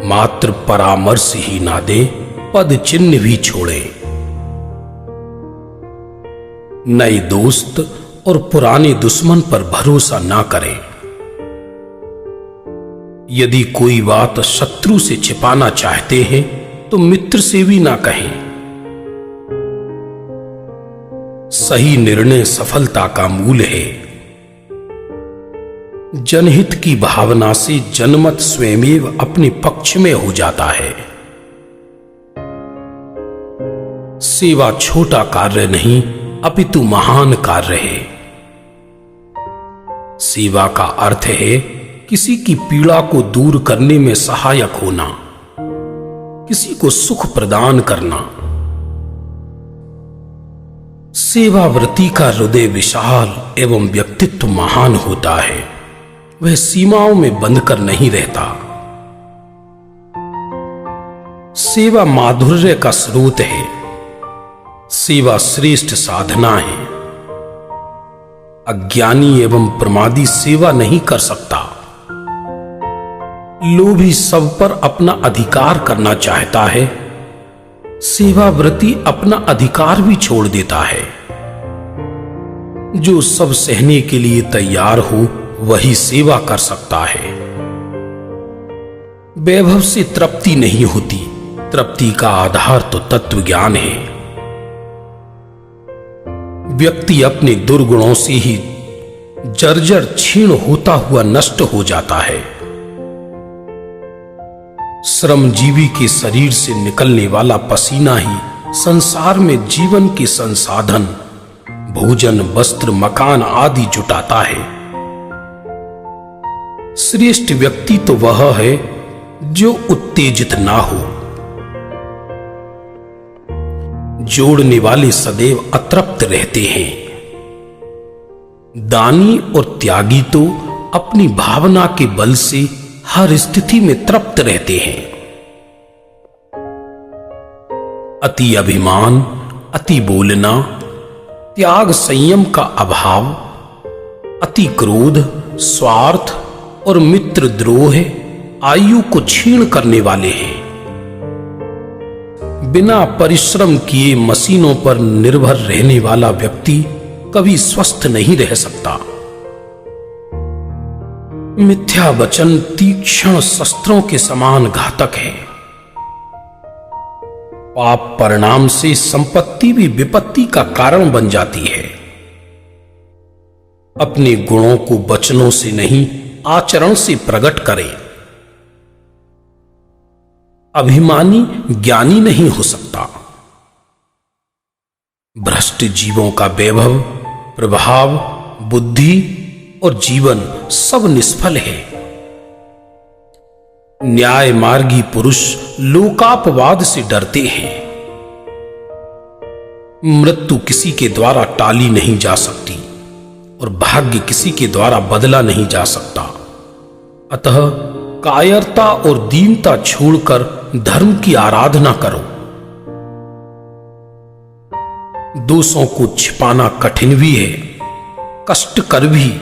मात्र परामर्श ही ना दें, पद चिन्ह भी छोड़ें। नए दोस्त और पुराने दुश्मन पर भरोसा ना करें। यदि कोई बात शत्रु से छिपाना चाहते हैं तो मित्र से भी ना कहें। सही निर्णय सफलता का मूल है। जनहित की भावना से जनमत स्वयमेव अपने पक्ष में हो जाता है। सेवा छोटा कार्य नहीं, अपितु महान कार्य है। सेवा का अर्थ है किसी की पीड़ा को दूर करने में सहायक होना, किसी को सुख प्रदान करना। सेवाव्रती का हृदय विशाल एवं व्यक्तित्व महान होता है। वह सीमाओं में बंधकर नहीं रहता। सेवा माधुर्य का स्रोत है। सेवा श्रेष्ठ साधना है। अज्ञानी एवं प्रमादी सेवा नहीं कर सकता। लोभी सब पर अपना अधिकार करना चाहता है। सेवाव्रती अपना अधिकार भी छोड़ देता है। जो सब सहने के लिए तैयार हो वही सेवा कर सकता है। वैभव से तृप्ति नहीं होती। तृप्ति का आधार तो तत्व ज्ञान है। व्यक्ति अपने दुर्गुणों से ही जर्जर क्षीण होता हुआ नष्ट हो जाता है। श्रमजीवी के शरीर से निकलने वाला पसीना ही संसार में जीवन के संसाधन भोजन, वस्त्र, मकान आदि जुटाता है। श्रेष्ठ व्यक्ति तो वह है जो उत्तेजित ना हो। जोड़ने वाले सदैव अतृप्त रहते हैं। दानी और त्यागी तो अपनी भावना के बल से हर स्थिति में तृप्त रहते हैं। अति अभिमान, अति बोलना, त्याग संयम का अभाव, अति क्रोध, स्वार्थ और मित्र द्रोह आयु को क्षीण करने वाले हैं। बिना परिश्रम किए मशीनों पर निर्भर रहने वाला व्यक्ति कभी स्वस्थ नहीं रह सकता। मिथ्या वचन तीक्ष्ण शस्त्रों के समान घातक है। पाप परिणाम से संपत्ति भी विपत्ति का कारण बन जाती है। अपने गुणों को वचनों से नहीं आचरण से प्रकट करें। अभिमानी ज्ञानी नहीं हो सकता। भ्रष्ट जीवों का वैभव, प्रभाव, बुद्धि और जीवन सब निष्फल है। न्याय मार्गी पुरुष लोकापवाद से डरते हैं। मृत्यु किसी के द्वारा टाली नहीं जा सकती और भाग्य किसी के द्वारा बदला नहीं जा सकता। अतः कायरता और दीनता छोड़कर धर्म की आराधना करो। दोषों को छिपाना कठिन भी है, कष्टकर भी,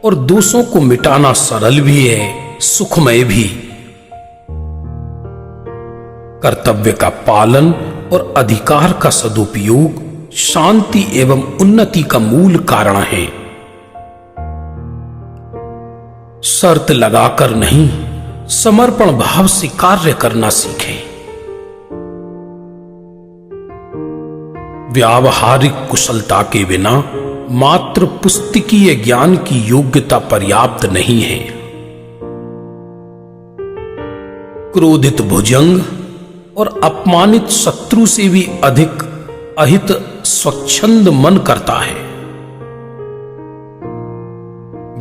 और दोषों को मिटाना सरल भी है, सुखमय भी। कर्तव्य का पालन और अधिकार का सदुपयोग शांति एवं उन्नति का मूल कारण है। शर्त लगाकर नहीं, समर्पण भाव से कार्य करना सीखें। व्यावहारिक कुशलता के बिना मात्र पुस्तकीय ज्ञान की योग्यता पर्याप्त नहीं है। क्रोधित भुजंग और अपमानित शत्रु से भी अधिक अहित स्वच्छंद मन करता है।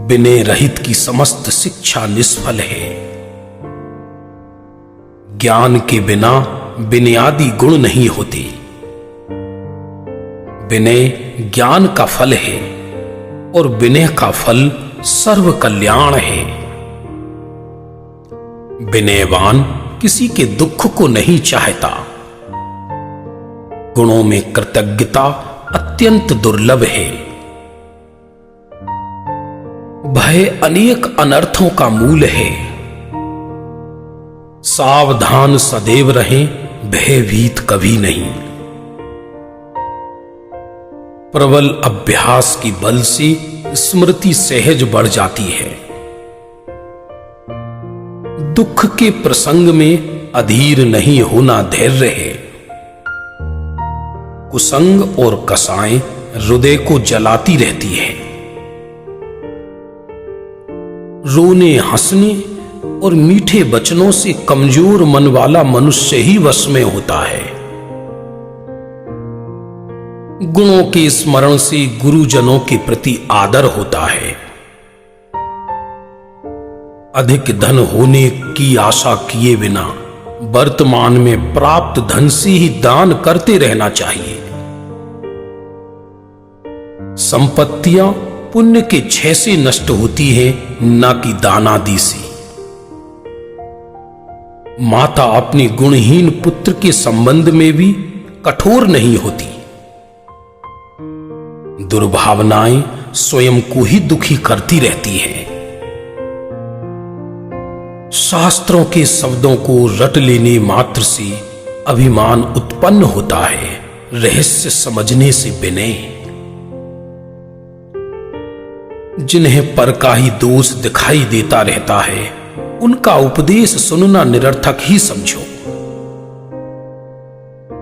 विनय रहित की समस्त शिक्षा निष्फल है। ज्ञान के बिना विनयादि गुण नहीं होते। विनय ज्ञान का फल है और विनय का फल सर्व कल्याण है। विनयवान किसी के दुख को नहीं चाहता। गुणों में कृतज्ञता अत्यंत दुर्लभ है। भय अनेक अनर्थों का मूल है। सावधान सदैव रहें, भयभीत कभी नहीं। प्रबल अभ्यास की बल से स्मृति सहज बढ़ जाती है। दुख के प्रसंग में अधीर नहीं होना धैर्य है। कुसंग और कसाएं हृदय को जलाती रहती है। रोने हंसने और मीठे वचनों से कमजोर मन वाला मनुष्य ही वश में होता है। गुणों के स्मरण से गुरुजनों के प्रति आदर होता है। अधिक धन होने की आशा किए बिना वर्तमान में प्राप्त धन से ही दान करते रहना चाहिए। संपत्तियां पुण्य के क्षय से नष्ट होती है, न कि दानादि से। माता अपने गुणहीन पुत्र के संबंध में भी कठोर नहीं होती। दुर्भावनाएं स्वयं को ही दुखी करती रहती हैं। शास्त्रों के शब्दों को रट लेने मात्र से अभिमान उत्पन्न होता है, रहस्य समझने से विनय। जिन्हें पर का ही दोष दिखाई देता रहता है, उनका उपदेश सुनना निरर्थक ही समझो।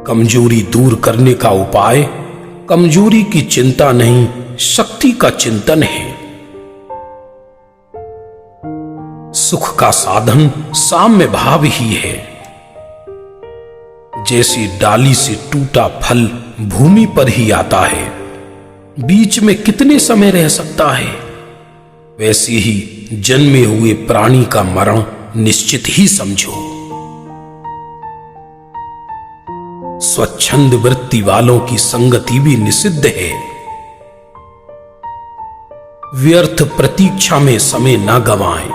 कमजोरी दूर करने का उपाय कमजोरी की चिंता नहीं, शक्ति का चिंतन है। सुख का साधन साम्य भाव ही है। जैसे डाली से टूटा फल भूमि पर ही आता है, बीच में कितने समय रह सकता है, वैसे ही जन्मे हुए प्राणी का मरण निश्चित ही समझो। स्वच्छंद वृत्ति वालों की संगति भी निषिद्ध है। व्यर्थ प्रतीक्षा में समय न गंवाएं,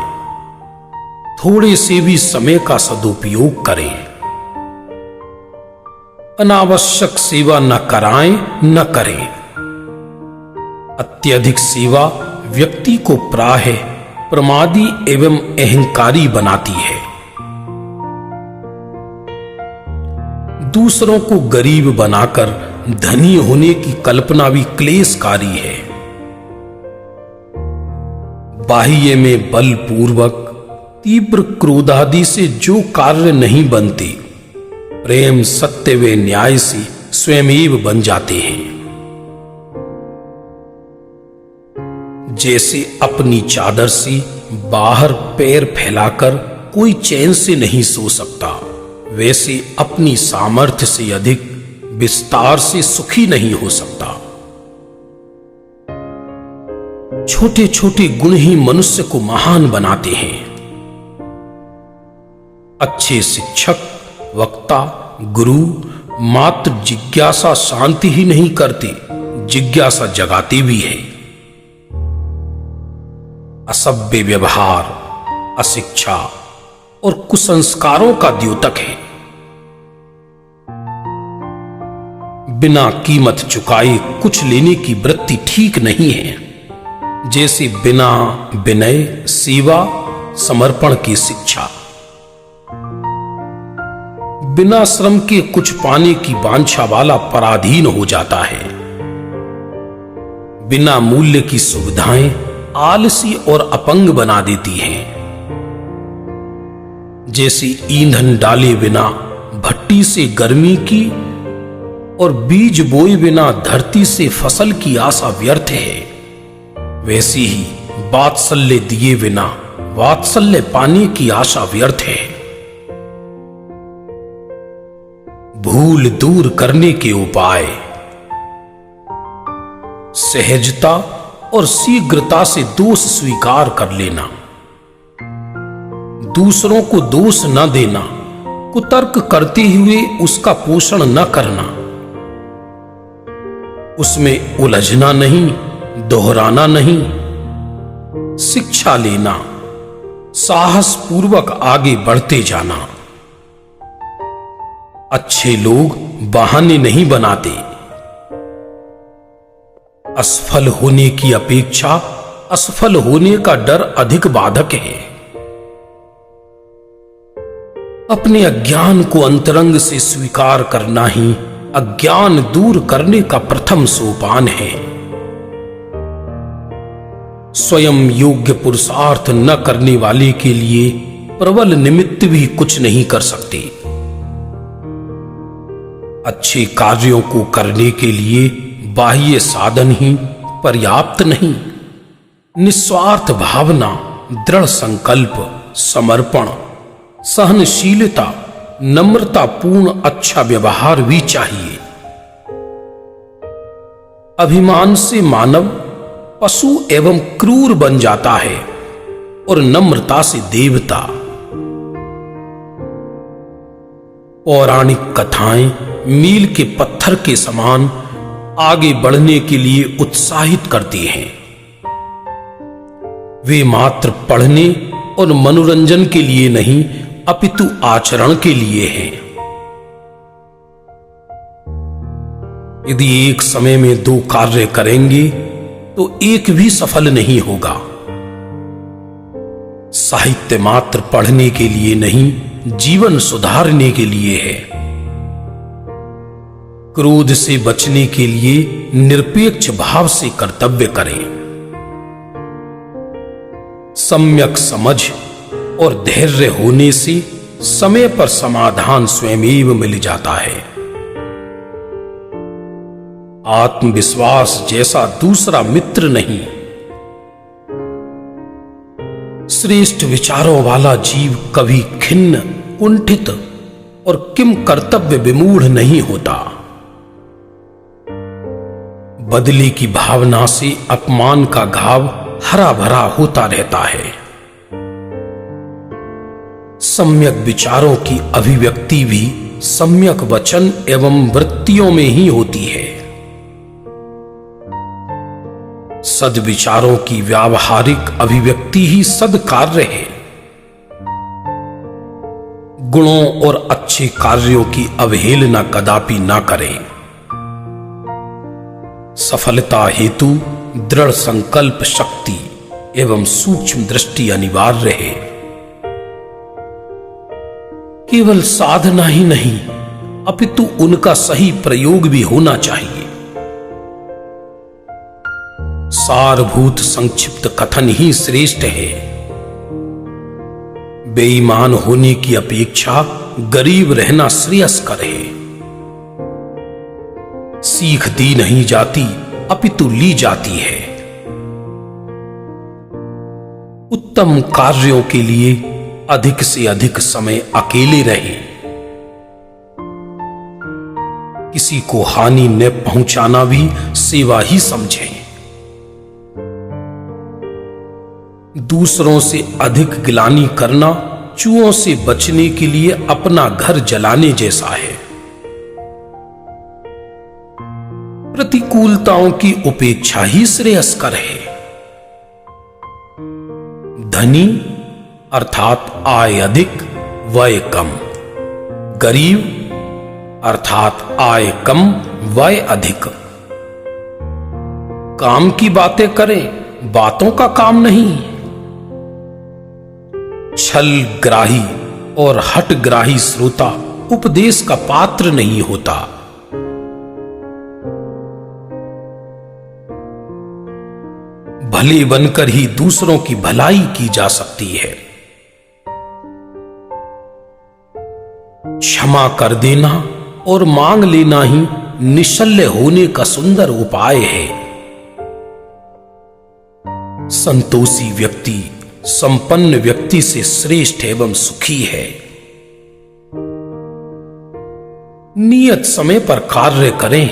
थोड़े से भी समय का सदुपयोग करें। अनावश्यक सेवा न कराएं न करें। अत्यधिक सेवा व्यक्ति को प्रायः प्रमादी एवं अहंकारी बनाती है। दूसरों को गरीब बनाकर धनी होने की कल्पना भी क्लेशकारी है। बाह्य में बलपूर्वक तीव्र क्रोधादि से जो कार्य नहीं बनते, प्रेम सत्य व न्याय से स्वयमेव बन जाते हैं। जैसे अपनी चादर से बाहर पैर फैलाकर कोई चैन से नहीं सो सकता, वैसे अपनी सामर्थ्य से अधिक विस्तार से सुखी नहीं हो सकता। छोटे छोटे गुण ही मनुष्य को महान बनाते हैं। अच्छे शिक्षक, वक्ता, गुरु मात्र जिज्ञासा शांति ही नहीं करते, जिज्ञासा जगाते भी हैं। असभ्य व्यवहार, अशिक्षा और कुसंस्कारों का द्योतक है। बिना कीमत चुकाए कुछ लेने की वृत्ति ठीक नहीं है, जैसे बिना विनय, सेवा, समर्पण की शिक्षा। बिना श्रम के कुछ पाने की वांछा वाला पराधीन हो जाता है। बिना मूल्य की सुविधाएं आलसी और अपंग बना देती हैं। जैसे ईंधन डाले बिना भट्टी से गर्मी की और बीज बोए बिना धरती से फसल की आशा व्यर्थ है, वैसी ही वात्सल्य दिए बिना वात्सल्य पाने की आशा व्यर्थ है। भूल दूर करने के उपाय। सहजता और शीघ्रता से दोष स्वीकार कर लेना, दूसरों को दोष न देना, कुतर्क करते हुए उसका पोषण न करना, उसमें उलझना नहीं, दोहराना नहीं, शिक्षा लेना, साहस पूर्वक आगे बढ़ते जाना। अच्छे लोग बहाने नहीं बनाते। असफल होने की अपेक्षा असफल होने का डर अधिक बाधक है। अपने अज्ञान को अंतरंग से स्वीकार करना ही अज्ञान दूर करने का प्रथम सोपान है। स्वयं योग्य पुरुषार्थ न करने वाले के लिए प्रबल निमित्त भी कुछ नहीं कर सकते। अच्छे कार्यों को करने के लिए बाह्य साधन ही पर्याप्त नहीं। निस्वार्थ भावना, दृढ़ संकल्प, समर्पण, सहनशीलता, नम्रतापूर्ण अच्छा व्यवहार भी चाहिए। अभिमान से मानव पशु एवं क्रूर बन जाता है और नम्रता से देवता। पौराणिक कथाएं मील के पत्थर के समान आगे बढ़ने के लिए उत्साहित करती हैं। वे मात्र पढ़ने और मनोरंजन के लिए नहीं, अपितु आचरण के लिए हैं। यदि एक समय में 2 कार्य करेंगे तो एक भी सफल नहीं होगा। साहित्य मात्र पढ़ने के लिए नहीं, जीवन सुधारने के लिए है। क्रोध से बचने के लिए निरपेक्ष भाव से कर्तव्य करें। सम्यक समझ और धैर्य होने से समय पर समाधान स्वयमेव मिल जाता है। आत्मविश्वास जैसा दूसरा मित्र नहीं। श्रेष्ठ विचारों वाला जीव कभी खिन्न, कुंठित और किम कर्तव्य विमूढ़ नहीं होता। बदले की भावना से अपमान का घाव हरा भरा होता रहता है। सम्यक विचारों की अभिव्यक्ति भी सम्यक वचन एवं वृत्तियों में ही होती है। सद्विचारों की व्यावहारिक अभिव्यक्ति ही सद्कार्य है। गुणों और अच्छे कार्यों की अवहेलना कदापि ना करें। सफलता हेतु दृढ़ संकल्प शक्ति एवं सूक्ष्म दृष्टि अनिवार्य है। केवल साधना ही नहीं, अपितु उनका सही प्रयोग भी होना चाहिए। सारभूत संक्षिप्त कथन ही श्रेष्ठ है। बेईमान होने की अपेक्षा गरीब रहना श्रेयस्कर है। सीख दी नहीं जाती, अपितु ली जाती है। उत्तम कार्यों के लिए अधिक से अधिक समय अकेले रहें। किसी को हानि न पहुंचाना भी सेवा ही समझें। दूसरों से अधिक गिलानी करना चूहों से बचने के लिए अपना घर जलाने जैसा है। प्रतिकूलताओं की उपेक्षा ही श्रेयस्कर है। धनी अर्थात आय अधिक, व्यय कम। गरीब अर्थात आय कम, वय अधिक। काम की बातें करें, बातों का काम नहीं। छल ग्राही और हठग्राही श्रोता उपदेश का पात्र नहीं होता। भले बनकर ही दूसरों की भलाई की जा सकती है। क्षमा कर देना और मांग लेना ही निश्चल्य होने का सुंदर उपाय है। संतोषी व्यक्ति संपन्न व्यक्ति से श्रेष्ठ एवं सुखी है। नियत समय पर कार्य करें,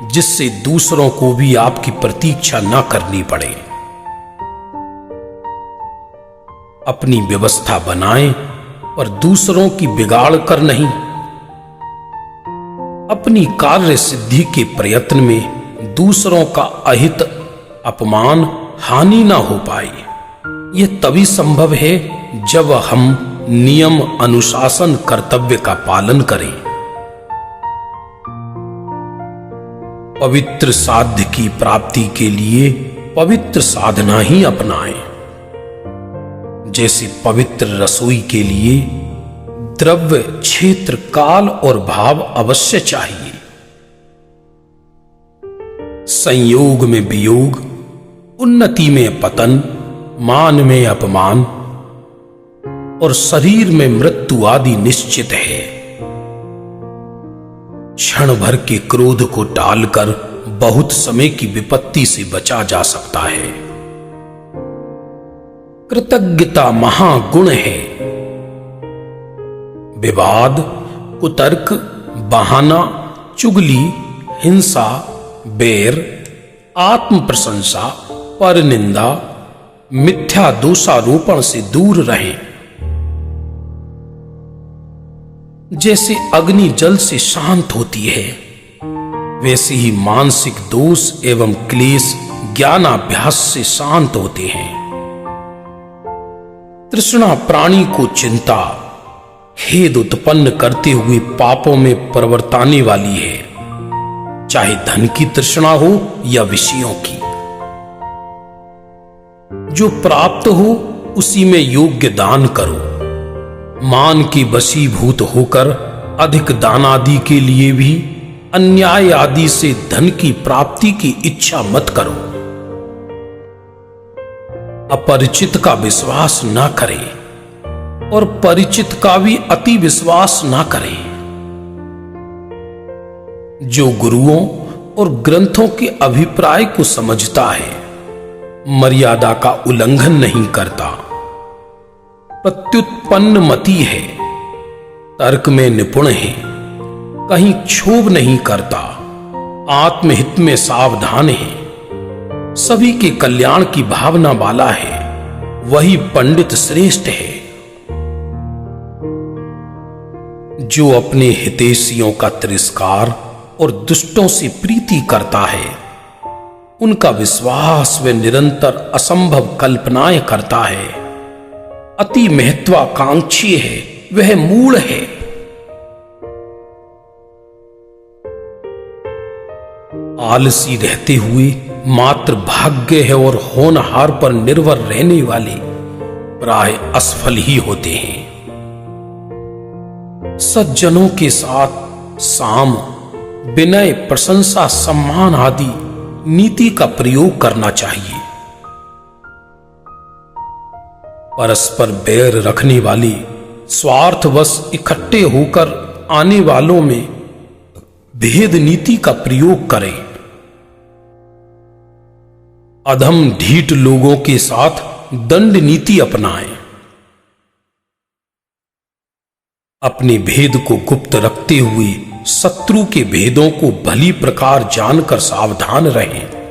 जिससे दूसरों को भी आपकी प्रतीक्षा न करनी पड़े। अपनी व्यवस्था बनाएं, पर दूसरों की बिगाड़ कर नहीं। अपनी कार्य सिद्धि के प्रयत्न में दूसरों का अहित, अपमान, हानि ना हो पाए। यह तभी संभव है जब हम नियम, अनुशासन, कर्तव्य का पालन करें। पवित्र साध्य की प्राप्ति के लिए पवित्र साधना ही अपनाएं। जैसे पवित्र रसोई के लिए द्रव्य, क्षेत्र, काल और भाव अवश्य चाहिए। संयोग में वियोग, उन्नति में पतन, मान में अपमान और शरीर में मृत्यु आदि निश्चित है। क्षण भर के क्रोध को टालकर बहुत समय की विपत्ति से बचा जा सकता है। कृतज्ञता महागुण है। विवाद, कुतर्क, बहाना, चुगली, हिंसा, बैर, आत्म प्रशंसा, परनिंदा, मिथ्या दोषारोपण से दूर रहें। जैसे अग्नि जल से शांत होती है, वैसे ही मानसिक दोष एवं क्लेश ज्ञानाभ्यास से शांत होते हैं। तृष्णा प्राणी को चिंता, खेद उत्पन्न करते हुए पापों में प्रवर्ताने वाली है, चाहे धन की तृष्णा हो या विषयों की। जो प्राप्त हो उसी में योग्य दान करो। मान के वशीभूत होकर अधिक दान आदि के लिए भी अन्याय आदि से धन की प्राप्ति की इच्छा मत करो। अपरिचित का विश्वास ना करें और परिचित का भी अति विश्वास ना करें। जो गुरुओं और ग्रंथों के अभिप्राय को समझता है, मर्यादा का उल्लंघन नहीं करता, प्रत्युत्पन्न मति है, तर्क में निपुण है, कहीं क्षोभ नहीं करता, आत्महित में सावधान है, सभी के कल्याण की भावना वाला है, वही पंडित श्रेष्ठ है। जो अपने हितैषियों का तिरस्कार और दुष्टों से प्रीति करता है, उनका विश्वास व निरंतर असंभव कल्पनाएं करता है, अति महत्वाकांक्षी है, वह मूढ़ है। आलसी रहते हुए मात्र भाग्य है और होनहार पर निर्भर रहने वाले प्राय असफल ही होते हैं। सज्जनों के साथ साम, विनय, प्रशंसा, सम्मान आदि नीति का प्रयोग करना चाहिए। परस्पर बैर रखने वाले, स्वार्थवश इकट्ठे होकर आने वालों में भेद नीति का प्रयोग करें। अधम ढीठ लोगों के साथ दंड नीति अपनाएं। अपने भेद को गुप्त रखते हुए शत्रु के भेदों को भली प्रकार जानकर सावधान रहें।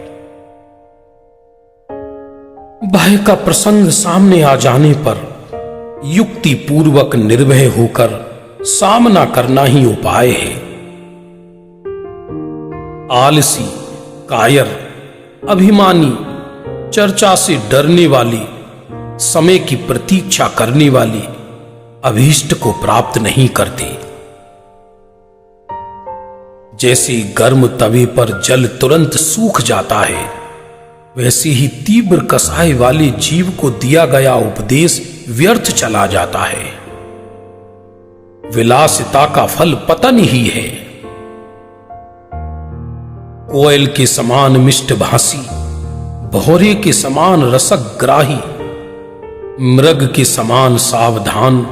भय का प्रसंग सामने आ जाने पर युक्ति पूर्वक निर्भय होकर सामना करना ही उपाय है। आलसी, कायर, अभिमानी, चर्चा से डरने वाली, समय की प्रतीक्षा करने वाली अभीष्ट को प्राप्त नहीं करते। जैसे गर्म तवे पर जल तुरंत सूख जाता है, वैसे ही तीव्र कसाई वाले जीव को दिया गया उपदेश व्यर्थ चला जाता है। विलासिता का फल पतन ही है। कोयल के समान मिष्टभाषी, भौरे के समान रसग्राही, मृग के समान सावधान,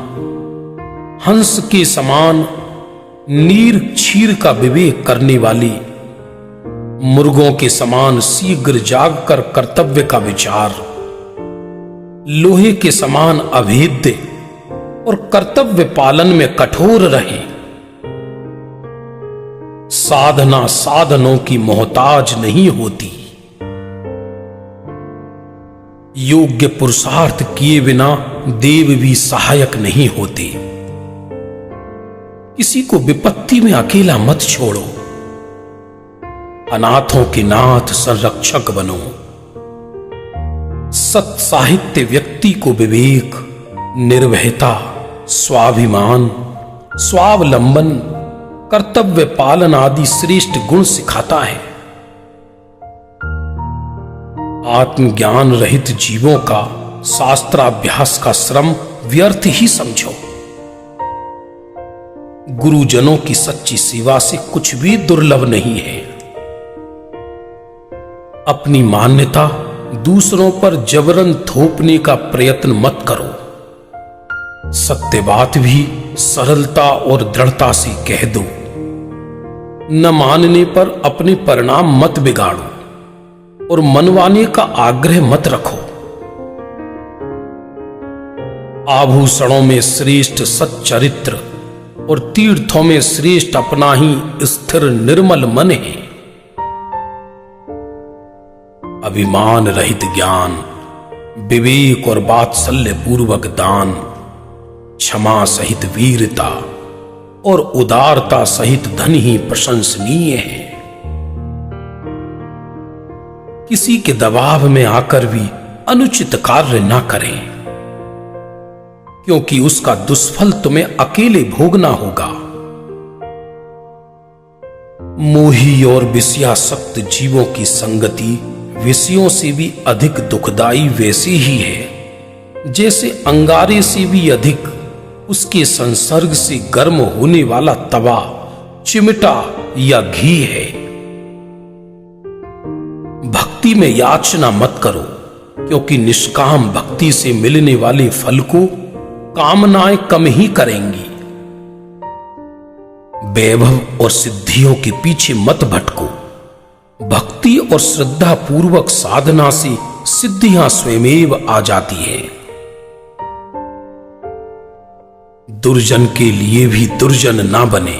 हंस के समान नीर क्षीर का विवेक करने वाली, मुर्गों के समान शीघ्र जागकर कर्तव्य का विचार, लोहे के समान अभेद्य और कर्तव्य पालन में कठोर रहे। साधना साधनों की मोहताज नहीं होती। योग्य पुरुषार्थ किए बिना देव भी सहायक नहीं होते। किसी को विपत्ति में अकेला मत छोड़ो। अनाथों के नाथ संरक्षक बनो। सत साहित्य व्यक्ति को विवेक, निर्भयता, स्वाभिमान, स्वावलंबन, कर्तव्य पालन आदि श्रेष्ठ गुण सिखाता है। आत्मज्ञान रहित जीवों का शास्त्राभ्यास का श्रम व्यर्थ ही समझो। गुरुजनों की सच्ची सेवा से कुछ भी दुर्लभ नहीं है। अपनी मान्यता दूसरों पर जबरन थोपने का प्रयत्न मत करो। सत्य बात भी सरलता और दृढ़ता से कह दो। न मानने पर अपने परिणाम मत बिगाड़ो और मनवाने का आग्रह मत रखो। आभूषणों में श्रेष्ठ सच्चरित्र और तीर्थों में श्रेष्ठ अपना ही स्थिर निर्मल मन है। अभिमान रहित ज्ञान, विवेक और वात्सल्य पूर्वक दान, क्षमा सहित वीरता और उदारता सहित धन ही प्रशंसनीय है। किसी के दबाव में आकर भी अनुचित कार्य ना करें, क्योंकि उसका दुष्फल तुम्हें अकेले भोगना होगा। मोही और विषयासक्त जीवों की संगति विषयों से भी अधिक दुखदाई वैसी ही है जैसे अंगारे से भी अधिक उसके संसर्ग से गर्म होने वाला तवा, चिमटा या घी है। भक्ति में याचना मत करो, क्योंकि निष्काम भक्ति से मिलने वाले फल को कामनाएं कम ही करेंगी। वैभव और सिद्धियों के पीछे मत भटको। भक्ति और श्रद्धा पूर्वक साधना से सिद्धियां स्वयमेव आ जाती हैं। दुर्जन के लिए भी दुर्जन ना बने।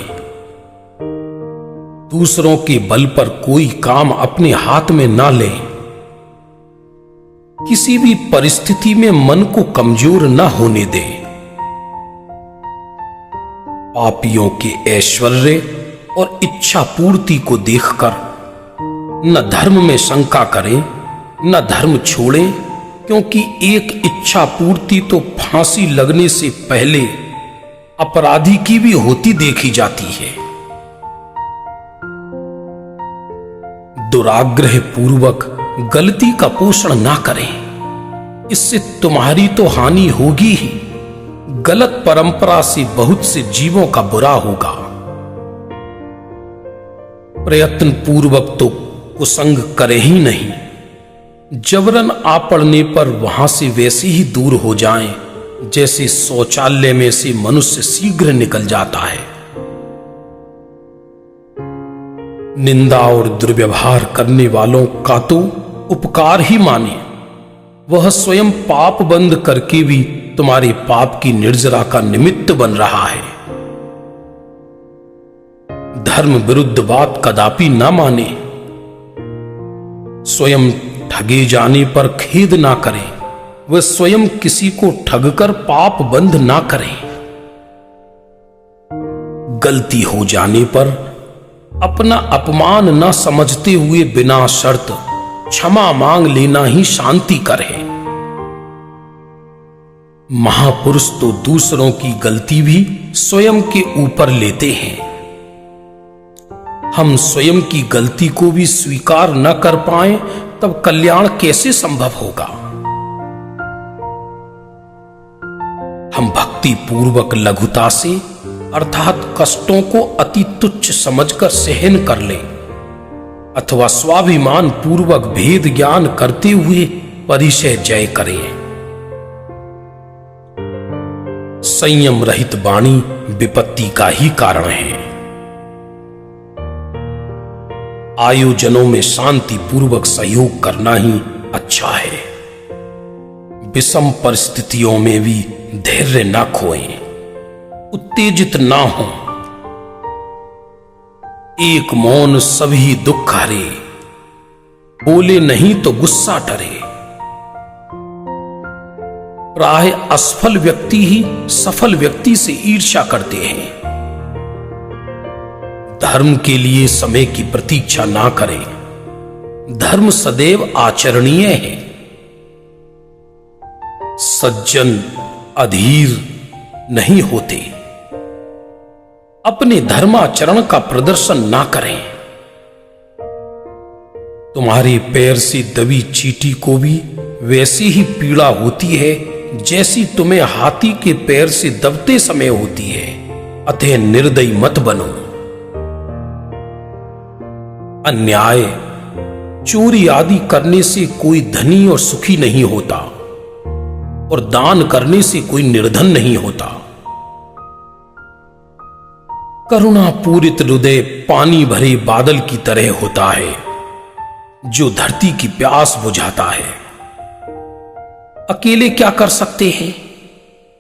दूसरों के बल पर कोई काम अपने हाथ में ना ले। किसी भी परिस्थिति में मन को कमजोर ना होने दे। पापियों के ऐश्वर्य और इच्छा पूर्ति को देखकर न धर्म में शंका करें न धर्म छोड़ें, क्योंकि एक इच्छा पूर्ति तो फांसी लगने से पहले अपराधी की भी होती देखी जाती है। दुराग्रह पूर्वक गलती का पोषण ना करें, इससे तुम्हारी तो हानि होगी ही, गलत परंपरा से बहुत से जीवों का बुरा होगा। प्रयत्न पूर्वक तो कुसंग करे ही नहीं, जबरन आ पड़ने पर वहां से वैसे ही दूर हो जाएं जैसे शौचालय में से मनुष्य शीघ्र निकल जाता है। निंदा और दुर्व्यवहार करने वालों का तो उपकार ही माने, वह स्वयं पाप बंद करके भी तुम्हारे पाप की निर्जरा का निमित्त बन रहा है। धर्म विरुद्ध बात कदापि ना माने। स्वयं ठगे जाने पर खेद ना करें, वह स्वयं किसी को ठगकर पाप बंद ना करें। गलती हो जाने पर अपना अपमान न समझते हुए बिना शर्त क्षमा मांग लेना ही शांति कर है। महापुरुष तो दूसरों की गलती भी स्वयं के ऊपर लेते हैं। हम स्वयं की गलती को भी स्वीकार न कर पाए तब कल्याण कैसे संभव होगा। हम भक्ति पूर्वक लघुता से अर्थात कष्टों को अति तुच्छ समझकर सहन कर लें अथवा स्वाभिमान पूर्वक भेद ज्ञान करते हुए परिचय जय करें। संयम रहित वाणी विपत्ति का ही कारण है। आयोजनों में शांति पूर्वक सहयोग करना ही अच्छा है। विषम परिस्थितियों में भी धैर्य न खोएं, उत्तेजित ना हो। एक मौन सभी दुख हरे, बोले नहीं तो गुस्सा टरे। प्राय असफल व्यक्ति ही सफल व्यक्ति से ईर्ष्या करते हैं। धर्म के लिए समय की प्रतीक्षा ना करें। धर्म सदैव आचरणीय है। सज्जन अधीर नहीं होते। अपने धर्माचरण का प्रदर्शन ना करें। तुम्हारे पैर से दबी चींटी को भी वैसी ही पीड़ा होती है जैसी तुम्हें हाथी के पैर से दबते समय होती है। अतः निर्दयी मत बनो। अन्याय, चोरी आदि करने से कोई धनी और सुखी नहीं होता और दान करने से कोई निर्धन नहीं होता। करुणा पूरित हृदय पानी भरे बादल की तरह होता है जो धरती की प्यास बुझाता है। अकेले क्या कर सकते हैं,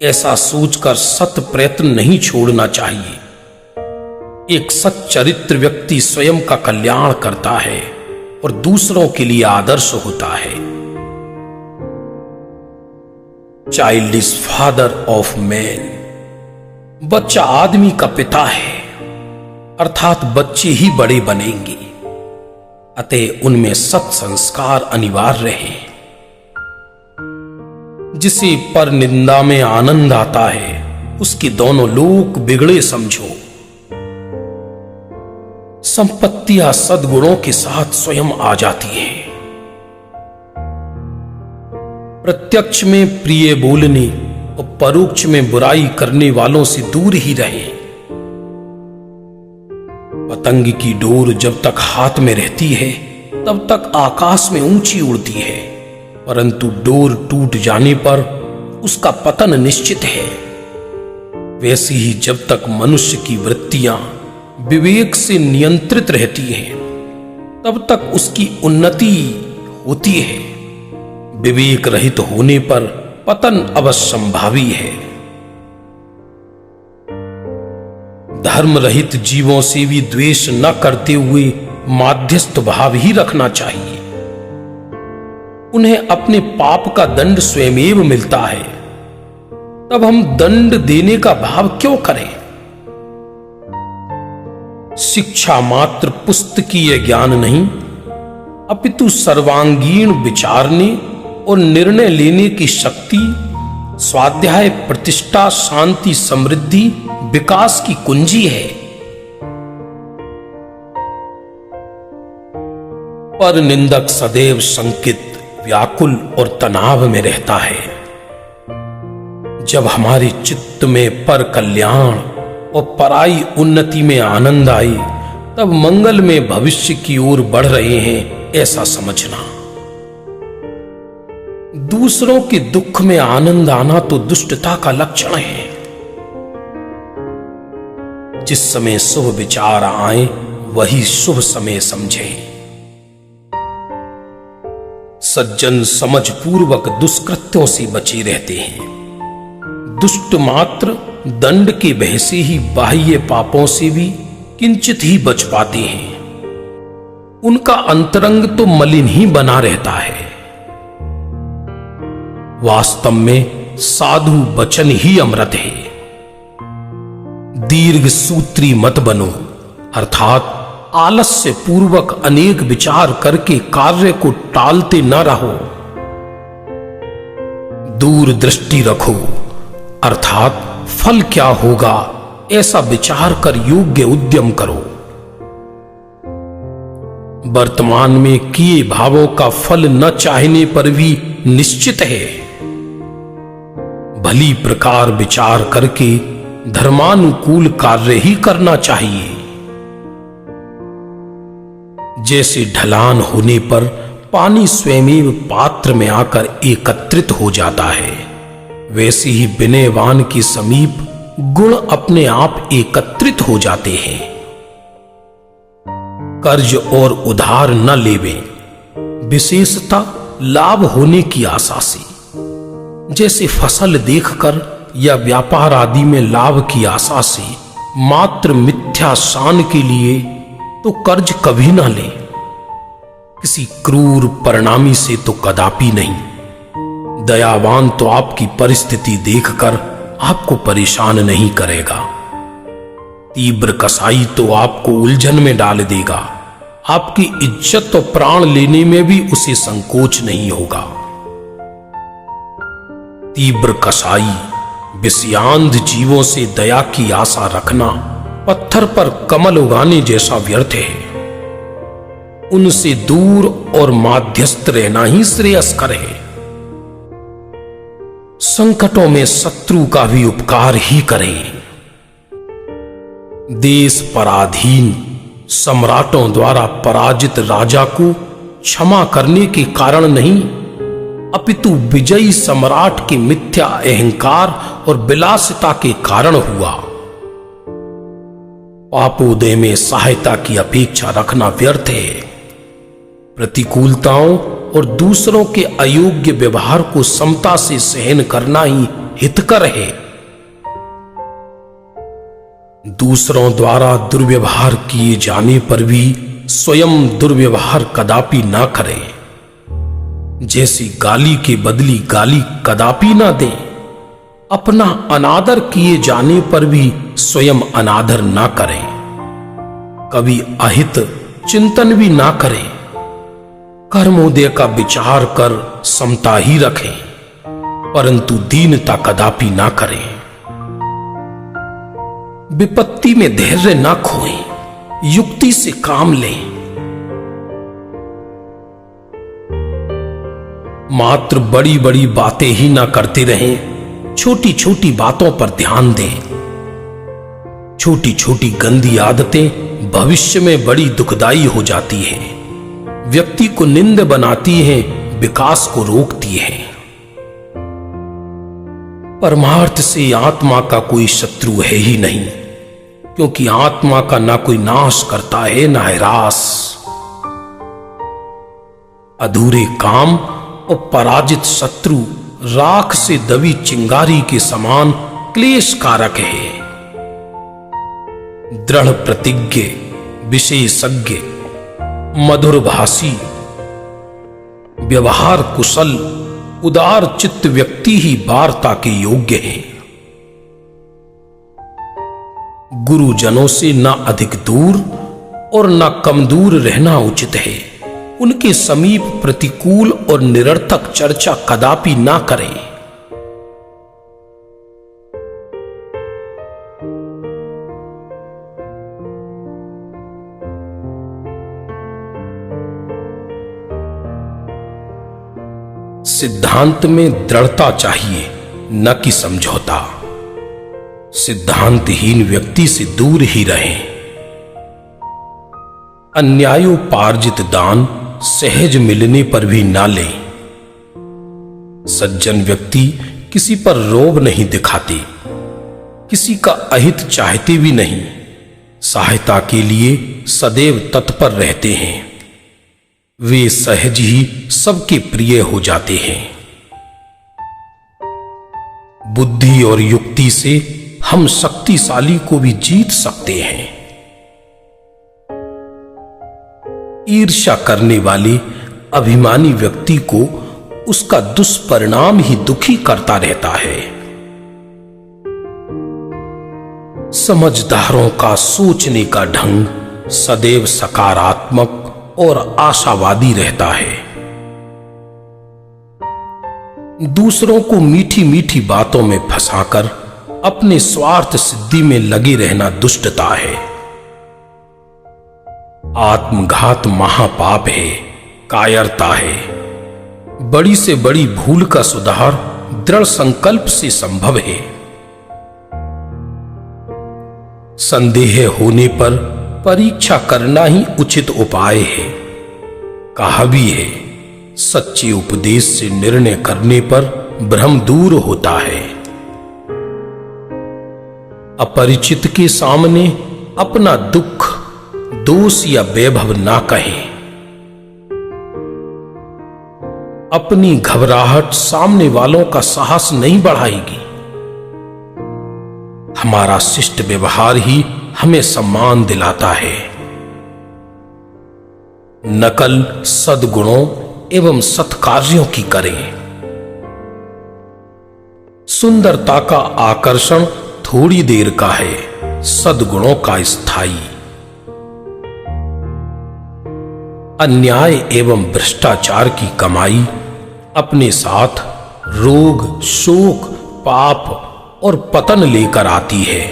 ऐसा सोचकर सत प्रयत्न नहीं छोड़ना चाहिए। एक सच्चरित्र व्यक्ति स्वयं का कल्याण करता है और दूसरों के लिए आदर्श होता है। Child is father of man. बच्चा आदमी का पिता है, अर्थात बच्चे ही बड़े बनेंगे। अतः उनमें सत् संस्कार अनिवार्य है। जिसे पर निंदा में आनंद आता है उसके दोनों लोक बिगड़े समझो। संपत्तियां सद्गुणों के साथ स्वयं आ जाती हैं। प्रत्यक्ष में प्रिय बोलने और परोक्ष में बुराई करने वालों से दूर ही रहें। पतंग की डोर जब तक हाथ में रहती है तब तक आकाश में ऊंची उड़ती है, परंतु डोर टूट जाने पर उसका पतन निश्चित है। वैसे ही जब तक मनुष्य की वृत्तियां विवेक से नियंत्रित रहती हैं तब तक उसकी उन्नति होती है। विवेक रहित होने पर पतन अवश्यंभावी है। धर्म रहित जीवों से भी द्वेष न करते हुए माध्यस्थ भाव ही रखना चाहिए। उन्हें अपने पाप का दंड स्वयमेव मिलता है, तब हम दंड देने का भाव क्यों करें। शिक्षा मात्र पुस्तकीय ज्ञान नहीं, अपितु सर्वांगीण विचारने और निर्णय लेने की शक्ति, स्वाध्याय, प्रतिष्ठा, शांति, समृद्धि, विकास की कुंजी है। पर निंदक सदैव शंकित, व्याकुल और तनाव में रहता है। जब हमारे चित्त में पर कल्याण और पराई उन्नति में आनंद आए तब मंगल में भविष्य की ओर बढ़ रहे हैं ऐसा समझना। दूसरों के दुख में आनंद आना तो दुष्टता का लक्षण है। जिस समय शुभ विचार आए वही शुभ समय समझें। सज्जन समझ पूर्वक दुष्कृत्यों से बचे रहते हैं। दुष्ट मात्र दंड के भय से ही बाह्य पापों से भी किंचित ही बच पाते हैं। उनका अंतरंग तो मलिन ही बना रहता है। वास्तव में साधु वचन ही अमृत है। दीर्घ सूत्री मत बनो, अर्थात आलस्य पूर्वक अनेक विचार करके कार्य को टालते न रहो। दूर दृष्टि रखो, अर्थात फल क्या होगा ऐसा विचार कर योग्य उद्यम करो। वर्तमान में किए भावों का फल न चाहने पर भी निश्चित है। भली प्रकार विचार करके धर्मानुकूल कार्य ही करना चाहिए। जैसे ढलान होने पर पानी स्वयं पात्र में आकर एकत्रित हो जाता है, वैसे ही विनयवान के समीप गुण अपने आप एकत्रित हो जाते हैं। कर्ज और उधार न लेवें, विशेषता लाभ होने की आशा से। जैसे फसल देखकर या व्यापार आदि में लाभ की आशा से मात्र मिथ्या शान के लिए तो कर्ज कभी ना लें। किसी क्रूर परिणामी से तो कदापि नहीं। दयावान तो आपकी परिस्थिति देखकर आपको परेशान नहीं करेगा। तीव्र कसाई तो आपको उलझन में डाल देगा। आपकी इज्जत और प्राण लेने में भी उसे संकोच नहीं होगा। तीव्र कसाई विषयांध जीवों से दया की आशा रखना पत्थर पर कमल उगाने जैसा व्यर्थ है। उनसे दूर और माध्यस्थ रहना ही श्रेयस्कर है। संकटों में शत्रु का भी उपकार ही करें। देश पराधीन सम्राटों द्वारा पराजित राजा को क्षमा करने के कारण नहीं, अपितु विजयी सम्राट के मिथ्या अहंकार और विलासिता के कारण हुआ। पापोदय में सहायता की अपेक्षा रखना व्यर्थ है। प्रतिकूलताओं और दूसरों के अयोग्य व्यवहार को समता से सहन करना ही हितकर है। दूसरों द्वारा दुर्व्यवहार किए जाने पर भी स्वयं दुर्व्यवहार कदापि ना करें। जैसी गाली के बदली गाली कदापि ना दें। अपना अनादर किए जाने पर भी स्वयं अनादर ना करें। कभी अहित चिंतन भी ना करें। कर्मोदय का विचार कर समता ही रखें, परंतु दीनता कदापि ना करें। विपत्ति में धैर्य ना खोएं, युक्ति से काम लें। मात्र बड़ी बड़ी बातें ही ना करते रहें, छोटी छोटी बातों पर ध्यान दें। छोटी छोटी गंदी आदतें भविष्य में बड़ी दुखदाई हो जाती हैं। व्यक्ति को निंद बनाती हैं, विकास को रोकती हैं। परमार्थ से आत्मा का कोई शत्रु है ही नहीं, क्योंकि आत्मा का ना कोई नाश करता है ना ह्रास। अधूरे काम और पराजित शत्रु राख से दबी चिंगारी के समान क्लेश कारक है। दृढ़ प्रतिज्ञ, विशेषज्ञ, मधुर भाषी, व्यवहार कुशल, उदार चित्त व्यक्ति ही वार्ता के योग्य हैं। गुरुजनों से ना अधिक दूर और ना कम दूर रहना उचित है। उनके समीप प्रतिकूल और निरर्थक चर्चा कदापि ना करें। सिद्धांत में दृढ़ता चाहिए, न कि समझौता। सिद्धांतहीन व्यक्ति से दूर ही रहें। अन्यायोपार्जित दान सहज मिलने पर भी ना लें। सज्जन व्यक्ति किसी पर रोब नहीं दिखाते, किसी का अहित चाहते भी नहीं। सहायता के लिए सदैव तत्पर रहते हैं। वे सहज ही सबके प्रिय हो जाते हैं। बुद्धि और युक्ति से हम शक्तिशाली को भी जीत सकते हैं। ईर्ष्या करने वाले अभिमानी व्यक्ति को उसका दुष्परिणाम ही दुखी करता रहता है। समझदारों का सोचने का ढंग सदैव सकारात्मक और आशावादी रहता है। दूसरों को मीठी मीठी बातों में फंसाकर अपने स्वार्थ सिद्धि में लगे रहना दुष्टता है। आत्मघात महापाप है, कायरता है। बड़ी से बड़ी भूल का सुधार दृढ़ संकल्प से संभव है। संदेह होने पर परीक्षा करना ही उचित उपाय है। कहा भी है, सच्चे उपदेश से निर्णय करने पर भ्रम दूर होता है। अपरिचित के सामने अपना दुख, दोष या वैभव ना कहें। अपनी घबराहट सामने वालों का साहस नहीं बढ़ाएगी। हमारा शिष्ट व्यवहार ही हमें सम्मान दिलाता है। नकल सद्गुणों एवं सत्कार्यों की करें। सुंदरता का आकर्षण थोड़ी देर का है, सद्गुणों का स्थायी। अन्याय एवं भ्रष्टाचार की कमाई अपने साथ रोग, शोक, पाप और पतन लेकर आती है।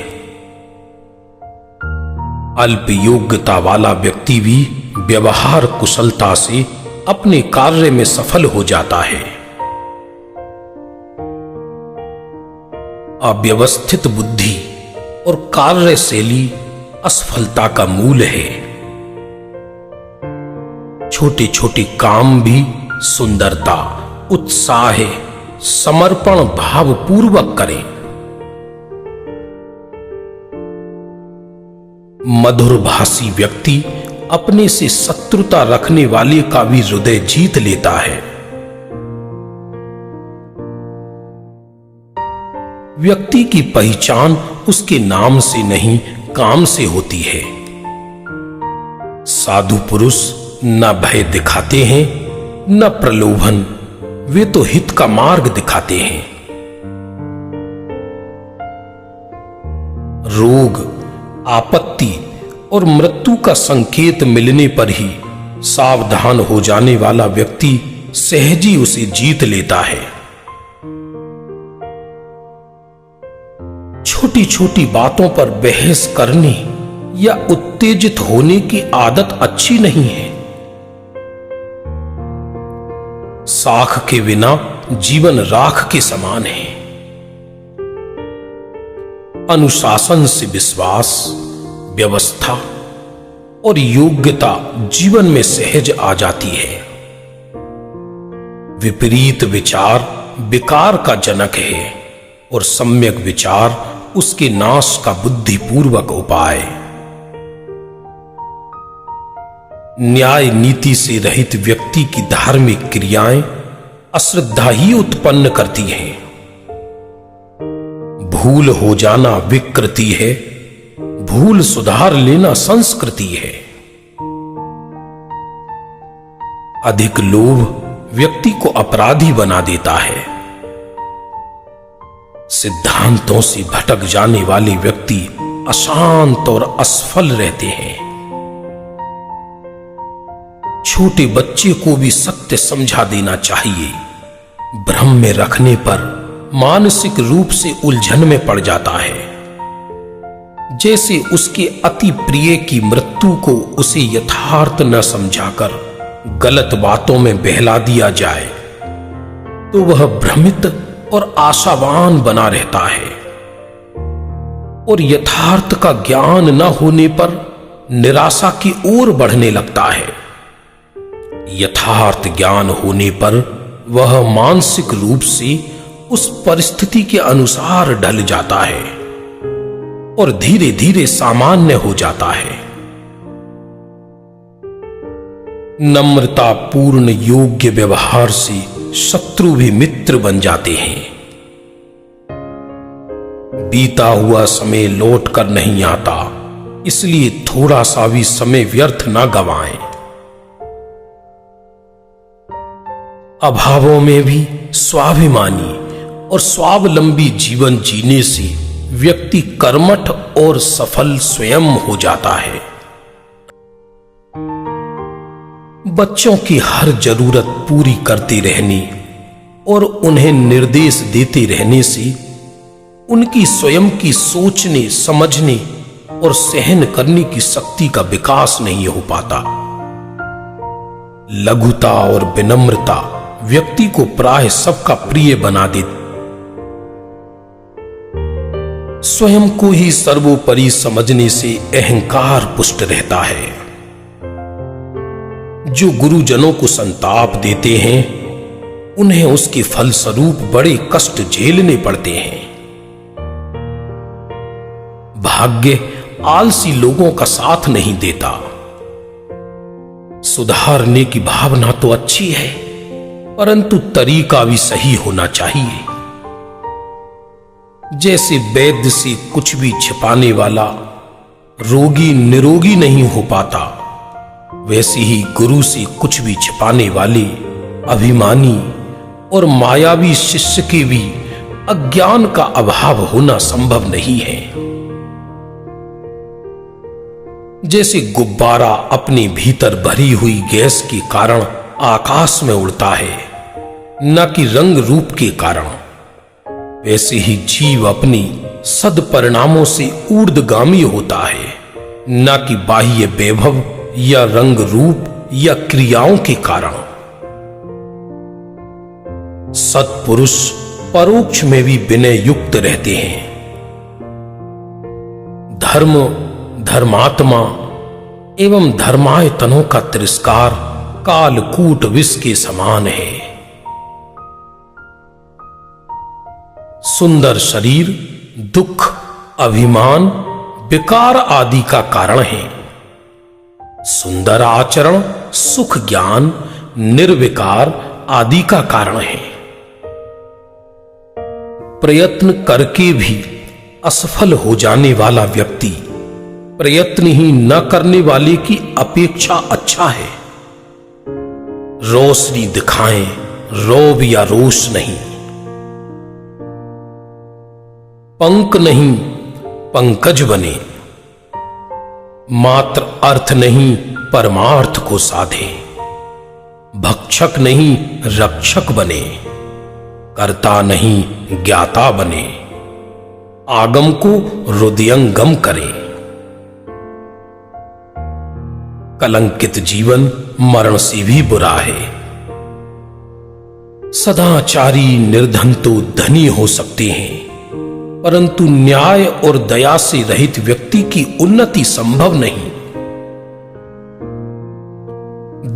अल्प योग्यता वाला व्यक्ति भी व्यवहार कुशलता से अपने कार्य में सफल हो जाता है। अव्यवस्थित बुद्धि और कार्यशैली असफलता का मूल है। छोटे छोटे काम भी सुंदरता, उत्साह, समर्पण भाव पूर्वक करें। मधुरभाषी व्यक्ति अपने से शत्रुता रखने वाले का भी हृदय जीत लेता है। व्यक्ति की पहचान उसके नाम से नहीं, काम से होती है। साधु पुरुष न भय दिखाते हैं न प्रलोभन, वे तो हित का मार्ग दिखाते हैं। रोग, आपत्ति और मृत्यु का संकेत मिलने पर ही सावधान हो जाने वाला व्यक्ति सहज ही उसे जीत लेता है। छोटी छोटी बातों पर बहस करने या उत्तेजित होने की आदत अच्छी नहीं है। साख के बिना जीवन राख के समान है। अनुशासन से विश्वास, व्यवस्था और योग्यता जीवन में सहज आ जाती है। विपरीत विचार विकार का जनक है और सम्यक विचार उसके नाश का बुद्धिपूर्वक उपाय। न्याय नीति से रहित व्यक्ति की धार्मिक क्रियाएं अश्रद्धा ही उत्पन्न करती हैं। भूल हो जाना विकृति है, भूल सुधार लेना संस्कृति है। अधिक लोभ व्यक्ति को अपराधी बना देता है। सिद्धांतों से भटक जाने वाले व्यक्ति अशांत और असफल रहते हैं। छोटे बच्चे को भी सत्य समझा देना चाहिए। भ्रम में रखने पर मानसिक रूप से उलझन में पड़ जाता है। जैसे उसके अति प्रिय की मृत्यु को उसे यथार्थ न समझाकर गलत बातों में बहला दिया जाए तो वह भ्रमित और आशावान बना रहता है, और यथार्थ का ज्ञान न होने पर निराशा की ओर बढ़ने लगता है। यथार्थ ज्ञान होने पर वह मानसिक रूप से उस परिस्थिति के अनुसार ढल जाता है और धीरे धीरे सामान्य हो जाता है। नम्रता पूर्ण योग्य व्यवहार से शत्रु भी मित्र बन जाते हैं। बीता हुआ समय लौट कर नहीं आता, इसलिए थोड़ा सा भी समय व्यर्थ ना गवाएं। अभावों में भी स्वाभिमानी और स्वावलंबी जीवन जीने से व्यक्ति कर्मठ और सफल स्वयं हो जाता है। बच्चों की हर जरूरत पूरी करते रहने और उन्हें निर्देश देते रहने से उनकी स्वयं की सोचने, समझने और सहन करने की शक्ति का विकास नहीं हो पाता। लघुता और विनम्रता व्यक्ति को प्राय सबका प्रिय बना देती। स्वयं को ही सर्वोपरि समझने से अहंकार पुष्ट रहता है। जो गुरुजनों को संताप देते हैं उन्हें उसके फलस्वरूप बड़े कष्ट झेलने पड़ते हैं। भाग्य आलसी लोगों का साथ नहीं देता। सुधारने की भावना तो अच्छी है, परंतु तरीका भी सही होना चाहिए। जैसे वैद्य से कुछ भी छिपाने वाला रोगी निरोगी नहीं हो पाता, वैसे ही गुरु से कुछ भी छिपाने वाले अभिमानी और मायावी शिष्य के भी अज्ञान का अभाव होना संभव नहीं है। जैसे गुब्बारा अपने भीतर भरी हुई गैस के कारण आकाश में उड़ता है, न कि रंग रूप के कारण, वैसे ही जीव अपनी सद्परिणामों से ऊर्ध्वगामी होता है, न कि बाह्य वैभव या रंग रूप या क्रियाओं के कारण। सत्पुरुष परोक्ष में भी विनय युक्त रहते हैं। धर्म, धर्मात्मा एवं धर्मायतनों का तिरस्कार कालकूट विष के समान है। सुंदर शरीर दुख, अभिमान, विकार आदि का कारण है। सुंदर आचरण सुख, ज्ञान, निर्विकार आदि का कारण है। प्रयत्न करके भी असफल हो जाने वाला व्यक्ति प्रयत्न ही न करने वाले की अपेक्षा अच्छा है। रोशनी दिखाएं, रौब या रोष नहीं। पंक नहीं, पंकज बने। मात्र अर्थ नहीं, परमार्थ को साधे। भक्षक नहीं, रक्षक बने। कर्ता नहीं, ज्ञाता बने। आगम को हृदयंगम करें। कलंकित जीवन मरण से भी बुरा है। सदाचारी निर्धन तो धनी हो सकते हैं, परंतु न्याय और दया से रहित व्यक्ति की उन्नति संभव नहीं।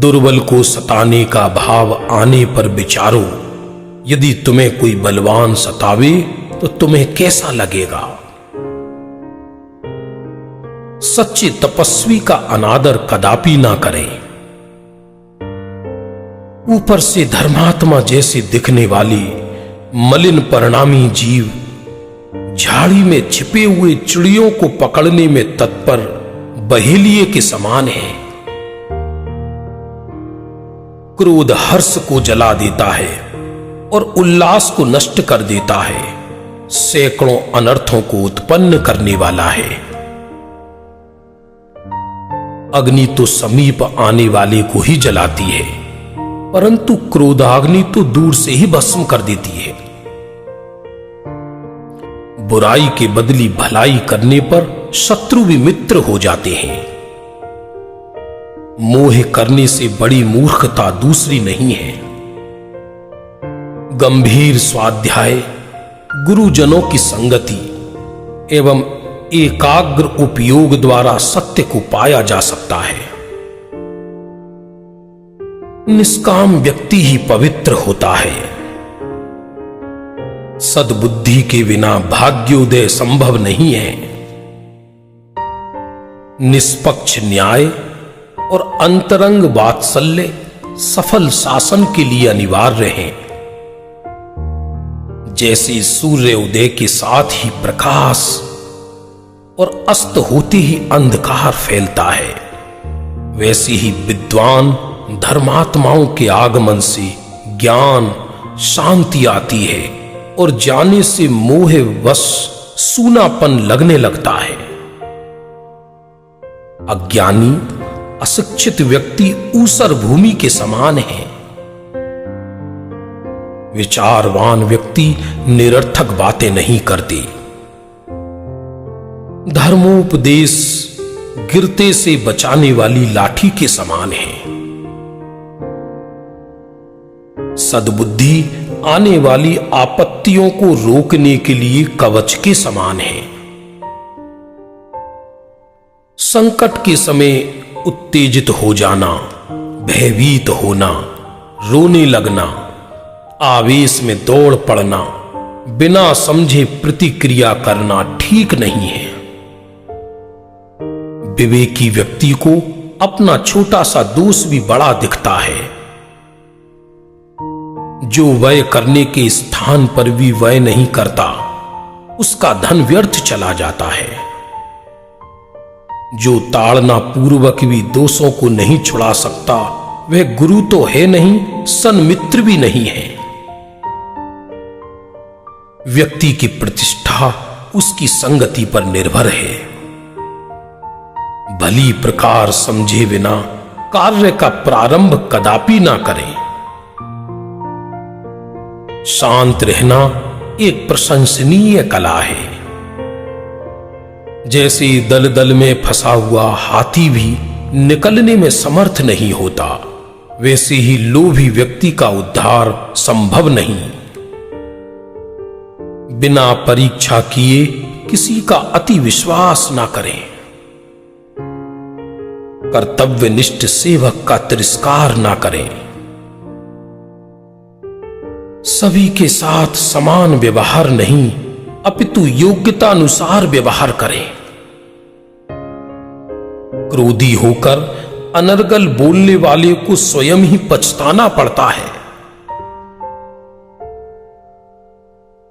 दुर्बल को सताने का भाव आने पर विचारो। यदि तुम्हें कोई बलवान सतावे तो तुम्हें कैसा लगेगा? सच्चे तपस्वी का अनादर कदापि ना करें। ऊपर से धर्मात्मा जैसे दिखने वाली मलिन परिणामी जीव झाड़ी में छिपे हुए चिड़ियों को पकड़ने में तत्पर बहेलिए के समान है। क्रोध हर्ष को जला देता है और उल्लास को नष्ट कर देता है। सैकड़ों अनर्थों को उत्पन्न करने वाला है। अग्नि तो समीप आने वाले को ही जलाती है, परंतु क्रोधाग्नि तो दूर से ही भस्म कर देती है। बुराई के बदली भलाई करने पर शत्रु भी मित्र हो जाते हैं। मोह करने से बड़ी मूर्खता दूसरी नहीं है। गंभीर स्वाध्याय, गुरुजनों की संगति एवं एकाग्र उपयोग द्वारा सत्य को पाया जा सकता है। निष्काम व्यक्ति ही पवित्र होता है। सद्बुद्धि के बिना भाग्योदय संभव नहीं है। निष्पक्ष न्याय और अंतरंग वात्सल्य सफल शासन के लिए अनिवार्य हैं। जैसे सूर्य उदय के साथ ही प्रकाश और अस्त होते ही अंधकार फैलता है, वैसे ही विद्वान धर्मात्माओं के आगमन से ज्ञान, शांति आती है और जाने से मोह वश सूनापन लगने लगता है। अज्ञानी अशिक्षित व्यक्ति ऊसर भूमि के समान है। विचारवान व्यक्ति निरर्थक बातें नहीं करते। धर्मोपदेश गिरते से बचाने वाली लाठी के समान है। सद्बुद्धि आने वाली आपत्तियों को रोकने के लिए कवच के समान है। संकट के समय उत्तेजित हो जाना, भयभीत होना, रोने लगना, आवेश में दौड़ पड़ना, बिना समझे प्रतिक्रिया करना ठीक नहीं है। विवेकी व्यक्ति को अपना छोटा सा दोष भी बड़ा दिखता है। जो व्यय करने के स्थान पर भी व्यय नहीं करता, उसका धन व्यर्थ चला जाता है। जो ताड़ना पूर्वक भी दोषों को नहीं छुड़ा सकता, वह गुरु तो है नहीं, सन्मित्र भी नहीं है। व्यक्ति की प्रतिष्ठा उसकी संगति पर निर्भर है। भली प्रकार समझे बिना कार्य का प्रारंभ कदापि ना करें। शांत रहना एक प्रशंसनीय कला है। जैसे दलदल में फंसा हुआ हाथी भी निकलने में समर्थ नहीं होता, वैसे ही लोभी व्यक्ति का उद्धार संभव नहीं। बिना परीक्षा किए किसी का अति विश्वास ना करें। कर्तव्यनिष्ठ सेवक का तिरस्कार ना करें। सभी के साथ समान व्यवहार नहीं, अपितु योग्यता अनुसार व्यवहार करें। क्रोधी होकर अनर्गल बोलने वाले को स्वयं ही पछताना पड़ता है।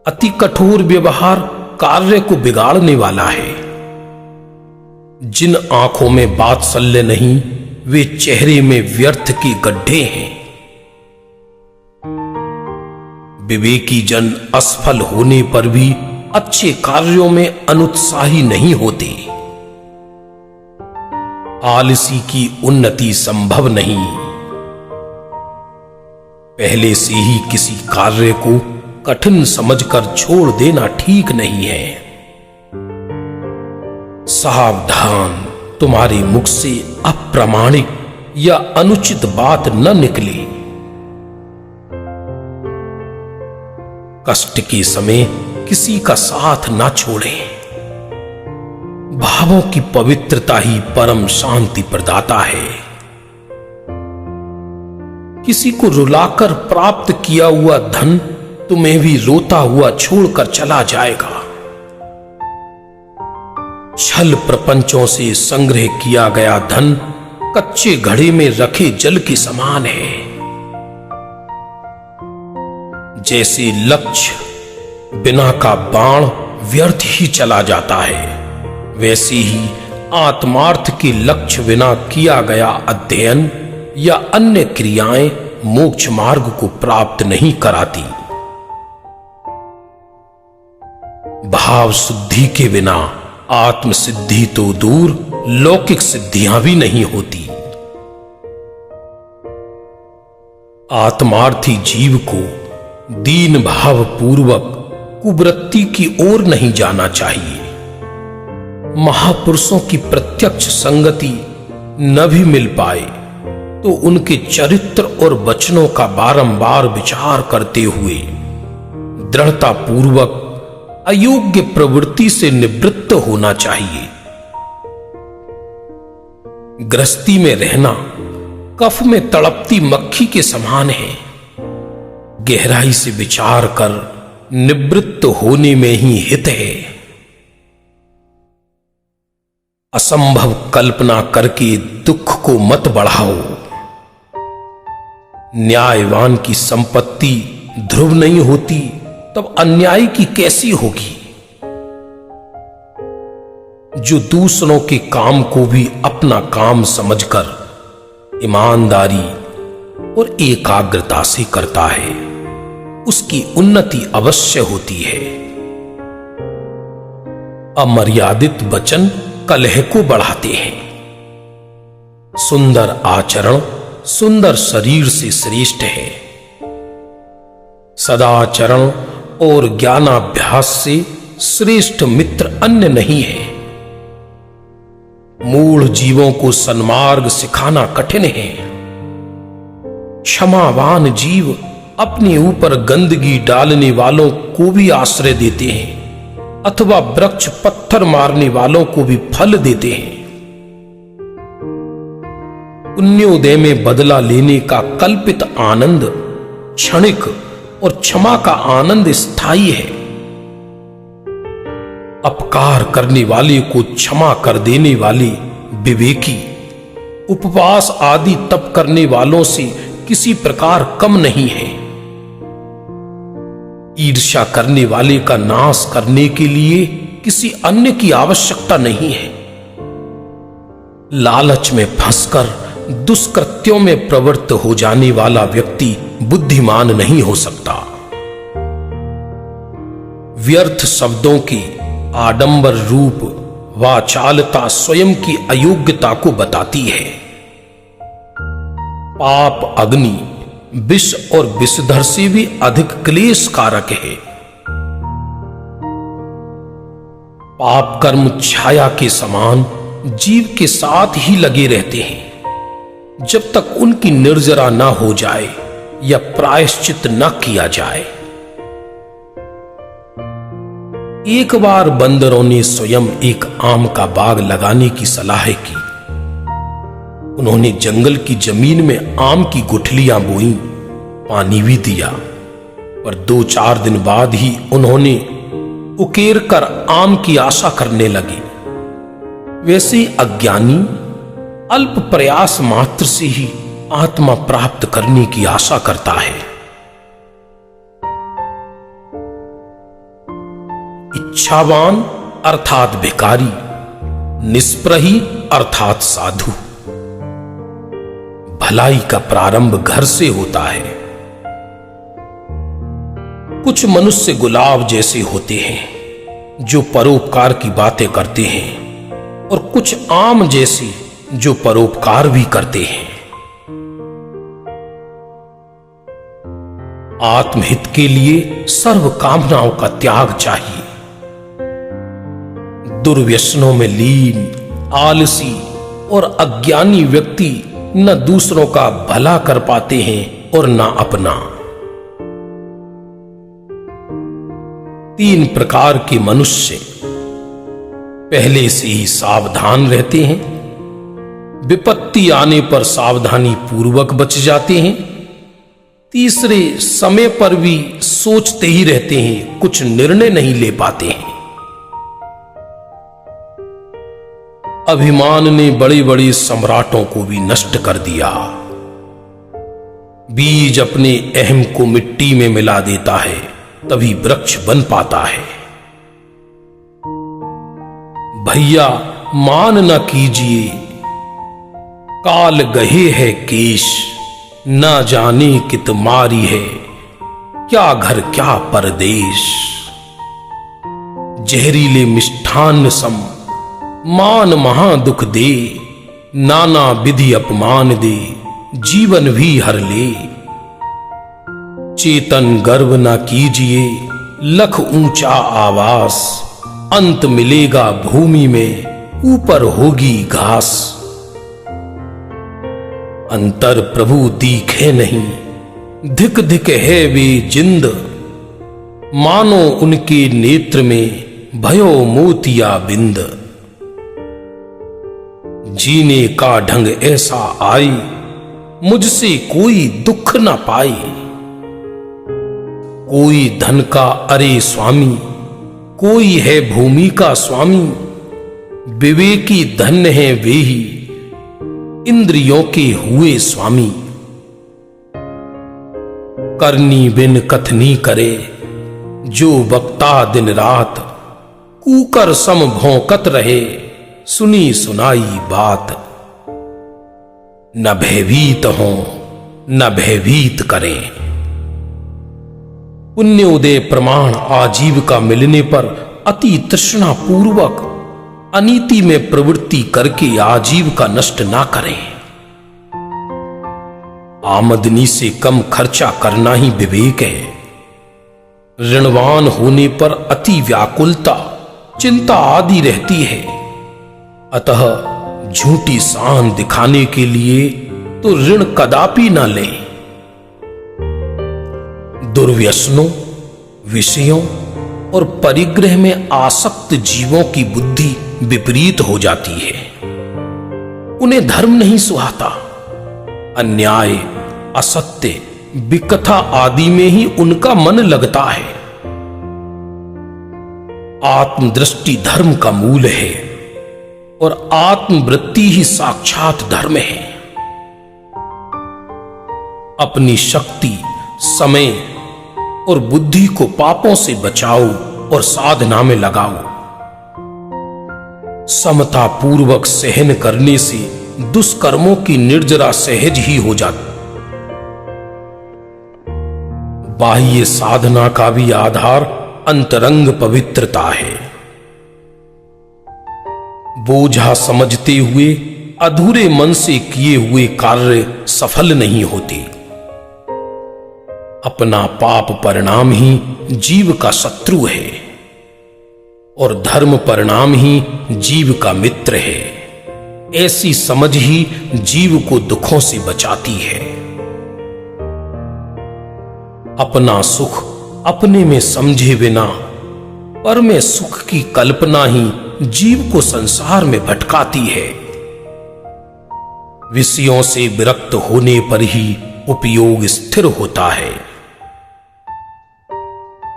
अति कठोर व्यवहार कार्य को बिगाड़ने वाला है। जिन आंखों में वात्सल्य नहीं, वे चेहरे में व्यर्थ के गड्ढे हैं। विवेकी जन असफल होने पर भी अच्छे कार्यों में अनुत्साही नहीं होते। आलसी की उन्नति संभव नहीं। पहले से ही किसी कार्य को कठिन समझकर छोड़ देना ठीक नहीं है। सावधान, तुम्हारे मुख से अप्रामाणिक या अनुचित बात न निकले। कष्ट के समय किसी का साथ ना छोड़ें। भावों की पवित्रता ही परम शांति प्रदाता है। किसी को रुलाकर प्राप्त किया हुआ धन तुम्हें भी रोता हुआ छोड़कर चला जाएगा। छल प्रपंचों से संग्रह किया गया धन कच्चे घड़े में रखे जल के समान है। जैसे लक्ष्य बिना का बाण व्यर्थ ही चला जाता है, वैसे ही आत्मार्थ के लक्ष्य बिना किया गया अध्ययन या अन्य क्रियाएं मोक्ष मार्ग को प्राप्त नहीं कराती। भाव शुद्धि के बिना आत्म सिद्धि तो दूर, लौकिक सिद्धियां भी नहीं होती। आत्मार्थी जीव को दीन भाव पूर्वक कुवृत्ति की ओर नहीं जाना चाहिए। महापुरुषों की प्रत्यक्ष संगति न भी मिल पाए तो उनके चरित्र और वचनों का बारंबार विचार करते हुए दृढ़ता पूर्वक अयोग्य प्रवृत्ति से निवृत्त होना चाहिए। गृहस्थी में रहना कफ में तड़पती मक्खी के समान है। गहराई से विचार कर निवृत्त होने में ही हित है। असंभव कल्पना करके दुख को मत बढ़ाओ। न्यायवान की संपत्ति ध्रुव नहीं होती, तब अन्याय की कैसी होगी। जो दूसरों के काम को भी अपना काम समझकर ईमानदारी और एकाग्रता से करता है, उसकी उन्नति अवश्य होती है। अमर्यादित वचन कलह को बढ़ाते हैं। सुंदर आचरण सुंदर शरीर से श्रेष्ठ है। सदाचरण और ज्ञानाभ्यास से श्रेष्ठ मित्र अन्य नहीं है। मूढ़ जीवों को सन्मार्ग सिखाना कठिन है। क्षमावान जीव अपने ऊपर गंदगी डालने वालों को भी आश्रय देते हैं अथवा वृक्ष पत्थर मारने वालों को भी फल देते हैं। पुण्योदय में बदला लेने का कल्पित आनंद क्षणिक और क्षमा का आनंद स्थायी है। अपकार करने वाले को क्षमा कर देने वाले विवेकी उपवास आदि तप करने वालों से किसी प्रकार कम नहीं है। ईर्ष्या करने वाले का नाश करने के लिए किसी अन्य की आवश्यकता नहीं है। लालच में फंसकर दुष्कृत्यों में प्रवृत्त हो जाने वाला व्यक्ति बुद्धिमान नहीं हो सकता। व्यर्थ शब्दों की आडंबर रूप वाचालता स्वयं की अयोग्यता को बताती है। पाप अग्नि विष और विषधर से भी अधिक क्लेश कारक है। पाप कर्म छाया के समान जीव के साथ ही लगे रहते हैं जब तक उनकी निर्जरा न हो जाए या प्रायश्चित न किया जाए। एक बार बंदरों ने स्वयं एक आम का बाग लगाने की सलाह की। उन्होंने जंगल की जमीन में आम की गुठलियां बोई, पानी भी दिया, पर 2-4 दिन बाद ही उन्होंने उकेर कर आम की आशा करने लगे। वैसे अज्ञानी अल्प प्रयास मात्र से ही आत्मा प्राप्त करने की आशा करता है। इच्छावान अर्थात भिखारी, निष्प्रही अर्थात साधु। भलाई का प्रारंभ घर से होता है। कुछ मनुष्य गुलाब जैसे होते हैं जो परोपकार की बातें करते हैं और कुछ आम जैसे जो परोपकार भी करते हैं। आत्महित के लिए सर्व कामनाओं का त्याग चाहिए। दुर्व्यसनों में लीन आलसी और अज्ञानी व्यक्ति न दूसरों का भला कर पाते हैं और न अपना। 3 प्रकार के मनुष्य पहले से ही सावधान रहते हैं, विपत्ति आने पर सावधानी पूर्वक बच जाते हैं। तीसरे समय पर भी सोचते ही रहते हैं, कुछ निर्णय नहीं ले पाते हैं। अभिमान ने बड़े बड़े सम्राटों को भी नष्ट कर दिया। बीज अपने अहम को मिट्टी में मिला देता है, तभी वृक्ष बन पाता है। भैया मान न कीजिए, काल गहे है केश, न जाने कित मारी है, क्या घर क्या परदेश। जहरीले मिष्ठान्न सम मान महा दुख दे, नाना विधि अपमान दे, जीवन भी हर ले। चेतन गर्व न कीजिए, लख ऊंचा आवास, अंत मिलेगा भूमि में, ऊपर होगी घास। अंतर प्रभु दीखे नहीं, धिक धिक है वे जिंद, मानो उनके नेत्र में भयो मोतिया बिंद। जीने का ढंग ऐसा आए, मुझसे कोई दुख न पाए। कोई धन का अरे स्वामी, कोई है भूमि का स्वामी। विवेकी धन्य है वे ही, इंद्रियों के हुए स्वामी। करनी बिन कथनी करे, जो वक्ता दिन रात, कूकर सम भौंकत रहे, सुनी सुनाई बात। न भयभीत हों न भयभीत करें। पुण्योदय प्रमाण आजीविका मिलने पर अति तृष्णा पूर्वक अनीति में प्रवृत्ति करके आजीविका नष्ट ना करें। आमदनी से कम खर्चा करना ही विवेक है। ऋणवान होने पर अति व्याकुलता चिंता आदि रहती है, अतः झूठी शान दिखाने के लिए तो ऋण कदापि न ले। दुर्व्यसनों, विषयों और परिग्रह में आसक्त जीवों की बुद्धि विपरीत हो जाती है। उन्हें धर्म नहीं सुहाता। अन्याय, असत्य, विकथा आदि में ही उनका मन लगता है। आत्मदृष्टि धर्म का मूल है और आत्मवृत्ति ही साक्षात धर्म है। अपनी शक्ति, समय और बुद्धि को पापों से बचाओ और साधना में लगाओ। समता पूर्वक सहन करने से दुष्कर्मों की निर्जरा सहज ही हो जाती। बाह्य साधना का भी आधार अंतरंग पवित्रता है। बोझा समझते हुए अधूरे मन से किए हुए कार्य सफल नहीं होते। अपना पाप परिणाम ही जीव का शत्रु है और धर्म परिणाम ही जीव का मित्र है। ऐसी समझ ही जीव को दुखों से बचाती है। अपना सुख अपने में समझे बिना पर में सुख की कल्पना ही जीव को संसार में भटकाती है। विषयों से विरक्त होने पर ही उपयोग स्थिर होता है।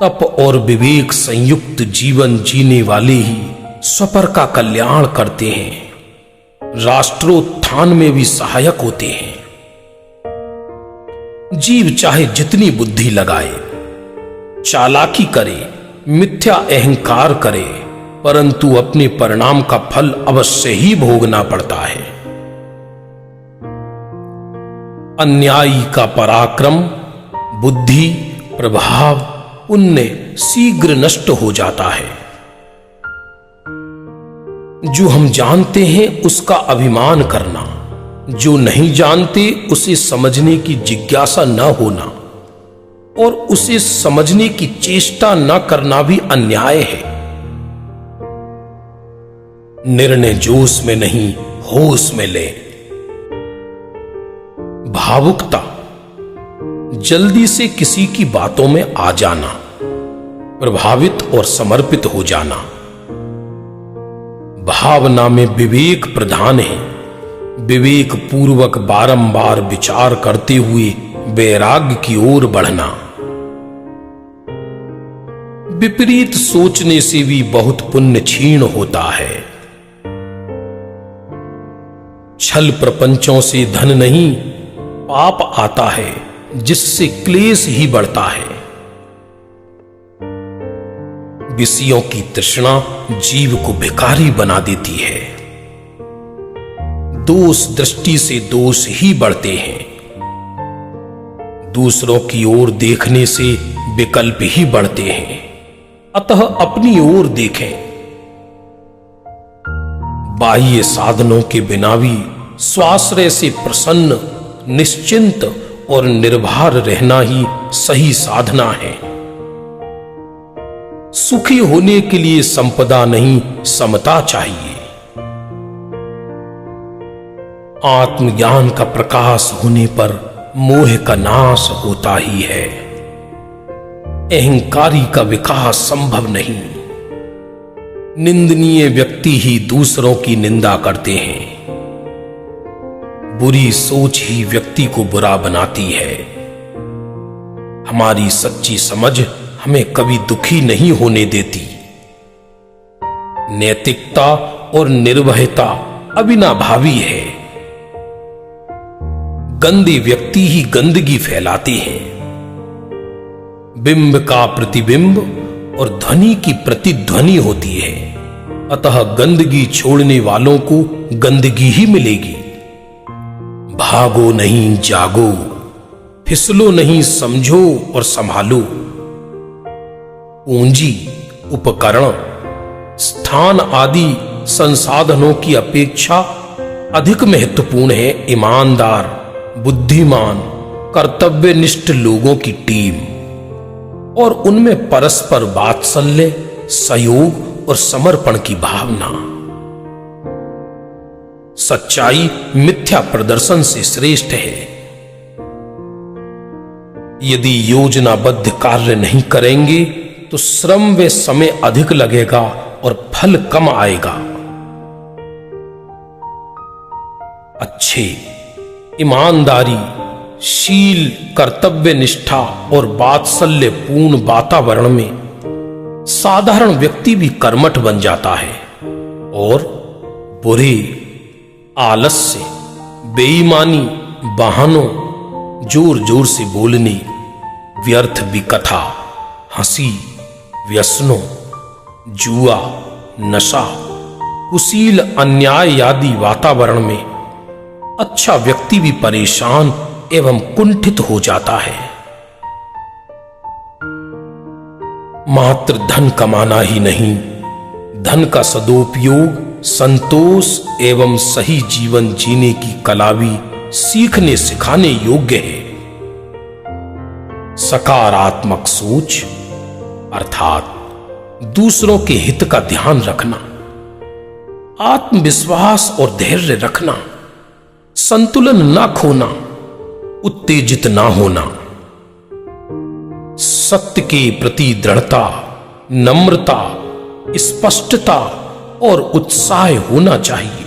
तप और विवेक संयुक्त जीवन जीने वाले ही स्वपर का कल्याण करते हैं, राष्ट्रोत्थान में भी सहायक होते हैं। जीव चाहे जितनी बुद्धि लगाए, चालाकी करे, मिथ्या अहंकार करे, परंतु अपने परिणाम का फल अवश्य ही भोगना पड़ता है। अन्यायी का पराक्रम, बुद्धि, प्रभाव, पुण्य शीघ्र नष्ट हो जाता है। जो हम जानते हैं उसका अभिमान करना, जो नहीं जानते उसे समझने की जिज्ञासा न होना और उसे समझने की चेष्टा न करना भी अन्याय है। निर्णय जोश में नहीं, होश में ले। भावुकता, जल्दी से किसी की बातों में आ जाना, प्रभावित और समर्पित हो जाना। भावना में विवेक प्रधान है। विवेक पूर्वक बारंबार विचार करते हुए वैराग्य की ओर बढ़ना। विपरीत सोचने से भी बहुत पुण्य क्षीण होता है। छल प्रपंचों से धन नहीं, पाप आता है जिससे क्लेश ही बढ़ता है। विषयों की तृष्णा जीव को भिखारी बना देती है। दोष दृष्टि से दोष ही बढ़ते हैं। दूसरों की ओर देखने से विकल्प ही बढ़ते हैं। अतः अपनी ओर देखें। बाह्य साधनों के बिना भी स्वाश्रय से प्रसन्न, निश्चिंत और निर्भर रहना ही सही साधना है। सुखी होने के लिए संपदा नहीं, समता चाहिए। आत्मज्ञान का प्रकाश होने पर मोह का नाश होता ही है। अहंकारी का विकास संभव नहीं। निंदनीय व्यक्ति ही दूसरों की निंदा करते हैं। बुरी सोच ही व्यक्ति को बुरा बनाती है। हमारी सच्ची समझ हमें कभी दुखी नहीं होने देती। नैतिकता और निर्भयता अविनाभावी है। गंदे व्यक्ति ही गंदगी फैलाते हैं। बिंब का प्रतिबिंब और ध्वनि की प्रतिध्वनि होती है। अतः गंदगी छोड़ने वालों को गंदगी ही मिलेगी। भागो नहीं, जागो, फिसलो नहीं, समझो और संभालो। पूंजी, उपकरण, स्थान आदि संसाधनों की अपेक्षा अधिक महत्वपूर्ण है ईमानदार, बुद्धिमान, कर्तव्यनिष्ठ लोगों की टीम और उनमें परस्पर वात्सल्य, सहयोग और समर्पण की भावना। सच्चाई मिथ्या प्रदर्शन से श्रेष्ठ है। यदि योजनाबद्ध कार्य नहीं करेंगे तो श्रम व समय अधिक लगेगा और फल कम आएगा। अच्छे, ईमानदारी, शील, कर्तव्य निष्ठा और वात्सल्य पूर्ण वातावरण में साधारण व्यक्ति भी कर्मठ बन जाता है और बुरे, आलस्य, बेईमानी, बहानों, जोर जोर से बोलने, व्यर्थ विकथा, हंसी, व्यसनों, जुआ, नशा, कुशील, अन्याय आदि वातावरण में अच्छा व्यक्ति भी परेशान एवं कुंठित हो जाता है। मात्र धन कमाना ही नहीं, धन का सदुपयोग संतोष एवं सही जीवन जीने की कला भी सीखने सिखाने योग्य है। सकारात्मक सोच अर्थात दूसरों के हित का ध्यान रखना, आत्मविश्वास और धैर्य रखना, संतुलन ना खोना, उत्तेजित ना होना, सत्य के प्रति दृढ़ता, नम्रता, स्पष्टता और उत्साह होना चाहिए।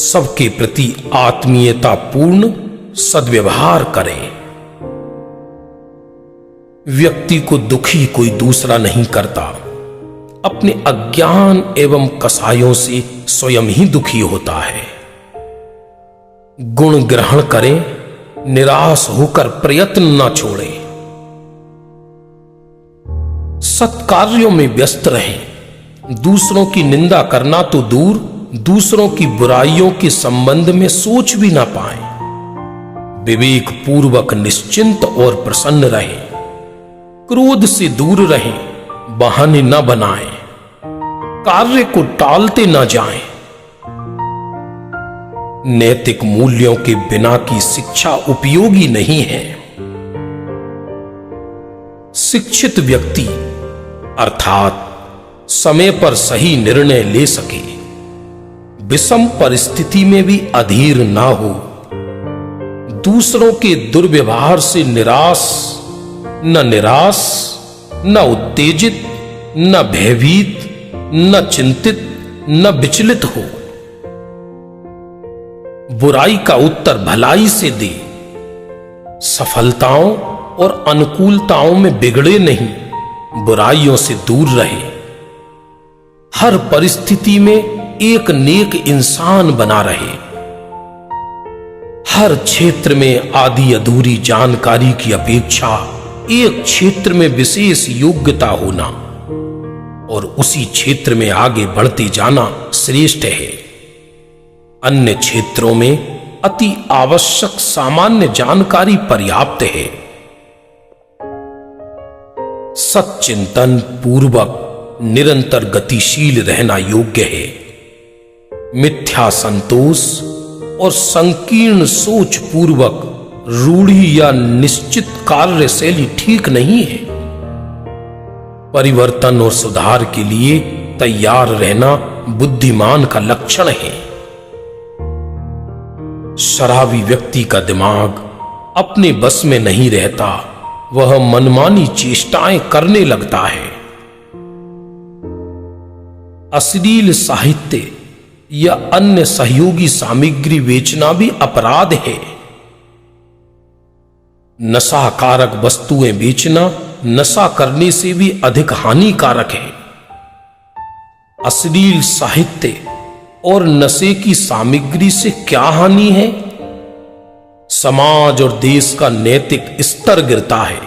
सबके प्रति आत्मीयता पूर्ण सद्व्यवहार करें। व्यक्ति को दुखी कोई दूसरा नहीं करता, अपने अज्ञान एवं कसायों से स्वयं ही दुखी होता है। गुण ग्रहण करें, निराश होकर प्रयत्न न छोड़ें। सत्कार्यों में व्यस्त रहें, दूसरों की निंदा करना तो दूर, दूसरों की बुराइयों के संबंध में सोच भी ना पाएं। विवेक पूर्वक निश्चिंत और प्रसन्न रहें, क्रोध से दूर रहें, बहाने न बनाएं, कार्य को टालते न जाएं। नैतिक मूल्यों के बिना की शिक्षा उपयोगी नहीं है। शिक्षित व्यक्ति अर्थात समय पर सही निर्णय ले सके, विषम परिस्थिति में भी अधीर ना हो, दूसरों के दुर्व्यवहार से निराश, न उत्तेजित, न भयभीत, न चिंतित, न विचलित हो। बुराई का उत्तर भलाई से दे, सफलताओं और अनुकूलताओं में बिगड़े नहीं, बुराइयों से दूर रहे। हर परिस्थिति में एक नेक इंसान बना रहे। हर क्षेत्र में आधी अधूरी जानकारी की अपेक्षा एक क्षेत्र में विशेष योग्यता होना और उसी क्षेत्र में आगे बढ़ते जाना श्रेष्ठ है। अन्य क्षेत्रों में अति आवश्यक सामान्य जानकारी पर्याप्त है। सच्चिंतन पूर्वक निरंतर गतिशील रहना योग्य है। मिथ्या संतोष और संकीर्ण सोच पूर्वक रूढ़ी या निश्चित कार्यशैली ठीक नहीं है। परिवर्तन और सुधार के लिए तैयार रहना बुद्धिमान का लक्षण है। शराबी व्यक्ति का दिमाग अपने बस में नहीं रहता, वह मनमानी चेष्टाएं करने लगता है। अश्लील साहित्य या अन्य सहयोगी सामग्री बेचना भी अपराध है। नशाकारक वस्तुएं बेचना नशा करने से भी अधिक हानिकारक है। अश्लील साहित्य और नशे की सामग्री से क्या हानि है? समाज और देश का नैतिक स्तर गिरता है,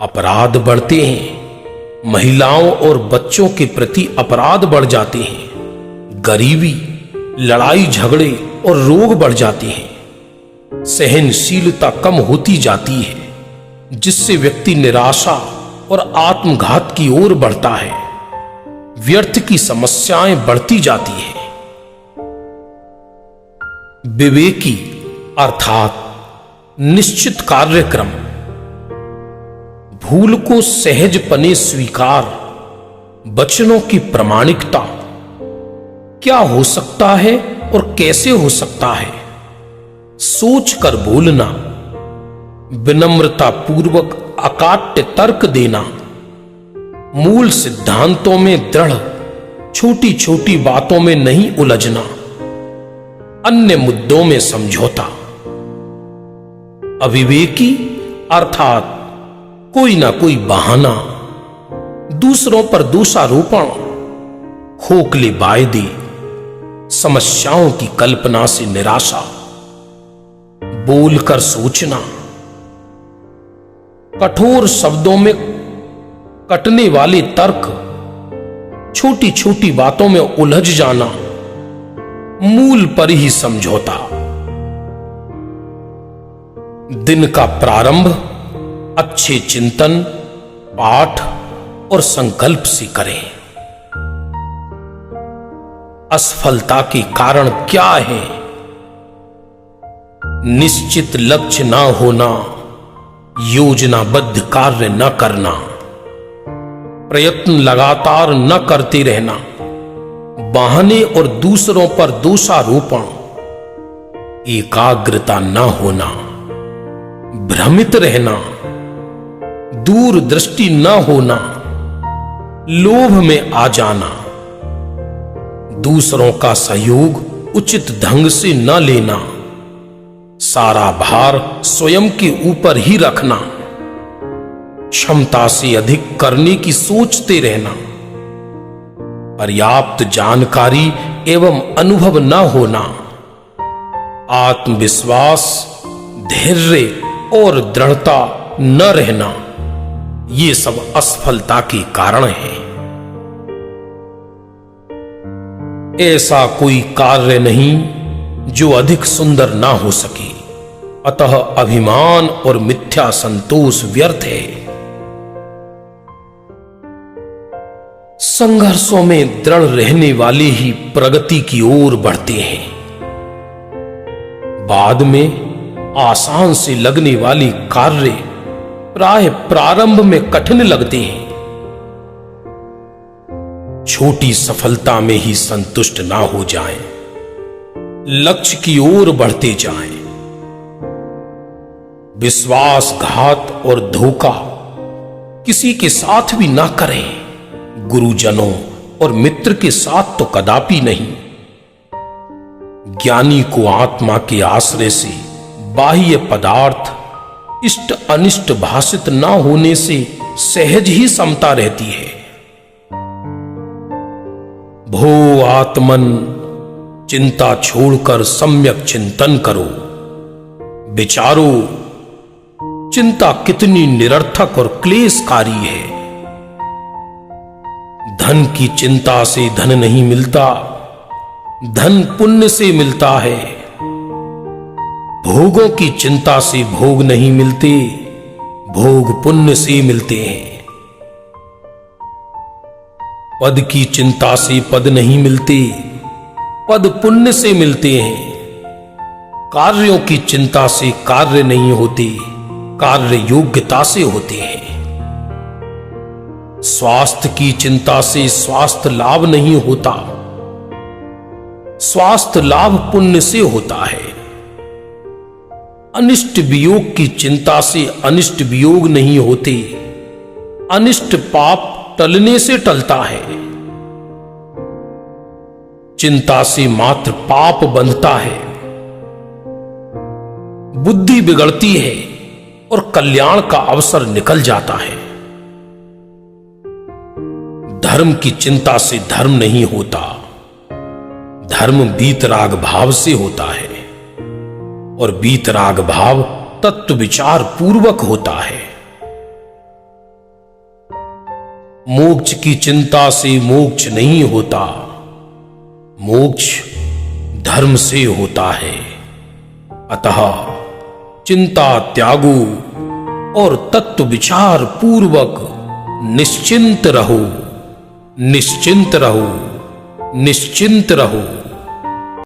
अपराध बढ़ते हैं, महिलाओं और बच्चों के प्रति अपराध बढ़ जाते हैं, गरीबी, लड़ाई झगड़े और रोग बढ़ जाते हैं, सहनशीलता कम होती जाती है, जिससे व्यक्ति निराशा और आत्मघात की ओर बढ़ता है, व्यर्थ की समस्याएं बढ़ती जाती हैं। विवेकी अर्थात निश्चित कार्यक्रम, भूल को सहजपने स्वीकार, वचनों की प्रामाणिकता, क्या हो सकता है और कैसे हो सकता है, सोच कर बोलना, विनम्रता पूर्वक अकाट्य तर्क देना, मूल सिद्धांतों में दृढ़, छोटी छोटी बातों में नहीं उलझना, अन्य मुद्दों में समझौता। अविवेकी अर्थात कोई ना कोई बहाना, दूसरों पर दोषारोपण, खोखले वायदे, समस्याओं की कल्पना से निराशा, बोलकर सोचना, कठोर शब्दों में कटने वाले तर्क, छोटी छोटी बातों में उलझ जाना, मूल पर ही समझौता। दिन का प्रारंभ अच्छे चिंतन, पाठ और संकल्प से करें। असफलता के कारण क्या है? निश्चित लक्ष्य न होना, योजनाबद्ध कार्य न करना, प्रयत्न लगातार न करते रहना, बहाने और दूसरों पर दोषारोपण, एकाग्रता न होना, भ्रमित रहना, दूरदृष्टि न होना, लोभ में आ जाना, दूसरों का सहयोग उचित ढंग से न लेना, सारा भार स्वयं के ऊपर ही रखना, क्षमता से अधिक करने की सोचते रहना, पर्याप्त जानकारी एवं अनुभव न होना, आत्मविश्वास, धैर्य और दृढ़ता न रहना, ये सब असफलता के कारण है। ऐसा कोई कार्य नहीं जो अधिक सुंदर ना हो सके, अतः अभिमान और मिथ्या संतोष व्यर्थ है। संघर्षों में दृढ़ रहने वाले ही प्रगति की ओर बढ़ते हैं। बाद में आसान से लगने वाले कार्य प्राय प्रारंभ में कठिन लगते हैं। छोटी सफलता में ही संतुष्ट ना हो जाएं, लक्ष्य की ओर बढ़ते जाएं। विश्वासघात और धोखा किसी के साथ भी ना करें, गुरुजनों और मित्र के साथ तो कदापि नहीं। ज्ञानी को आत्मा के आश्रय से बाह्य पदार्थ इष्ट अनिष्ट भाषित ना होने से सहज ही समता रहती है। भो आत्मन, चिंता छोड़कर सम्यक चिंतन करो, विचारो चिंता कितनी निरर्थक और क्लेशकारी है। धन की चिंता से धन नहीं मिलता, धन पुण्य से मिलता है। भोगों की चिंता से भोग नहीं मिलते, भोग पुण्य से मिलते हैं। पद की चिंता से पद नहीं मिलते, पद पुण्य से मिलते हैं। कार्यों की चिंता से कार्य नहीं होते, कार्य योग्यता से होते हैं। स्वास्थ्य की चिंता से स्वास्थ्य लाभ नहीं होता, स्वास्थ्य लाभ पुण्य से होता है। अनिष्ट वियोग की चिंता से अनिष्ट वियोग नहीं होते, अनिष्ट पाप टलने से टलता है। चिंता से मात्र पाप बंधता है, बुद्धि बिगड़ती है और कल्याण का अवसर निकल जाता है। धर्म की चिंता से धर्म नहीं होता, धर्म वीतराग भाव से होता है और वीतराग भाव तत्व विचार पूर्वक होता है। मोक्ष की चिंता से मोक्ष नहीं होता, मोक्ष धर्म से होता है। अतः चिंता त्यागो और तत्व विचार पूर्वक निश्चिंत रहो, निश्चिंत रहो, निश्चिंत रहो।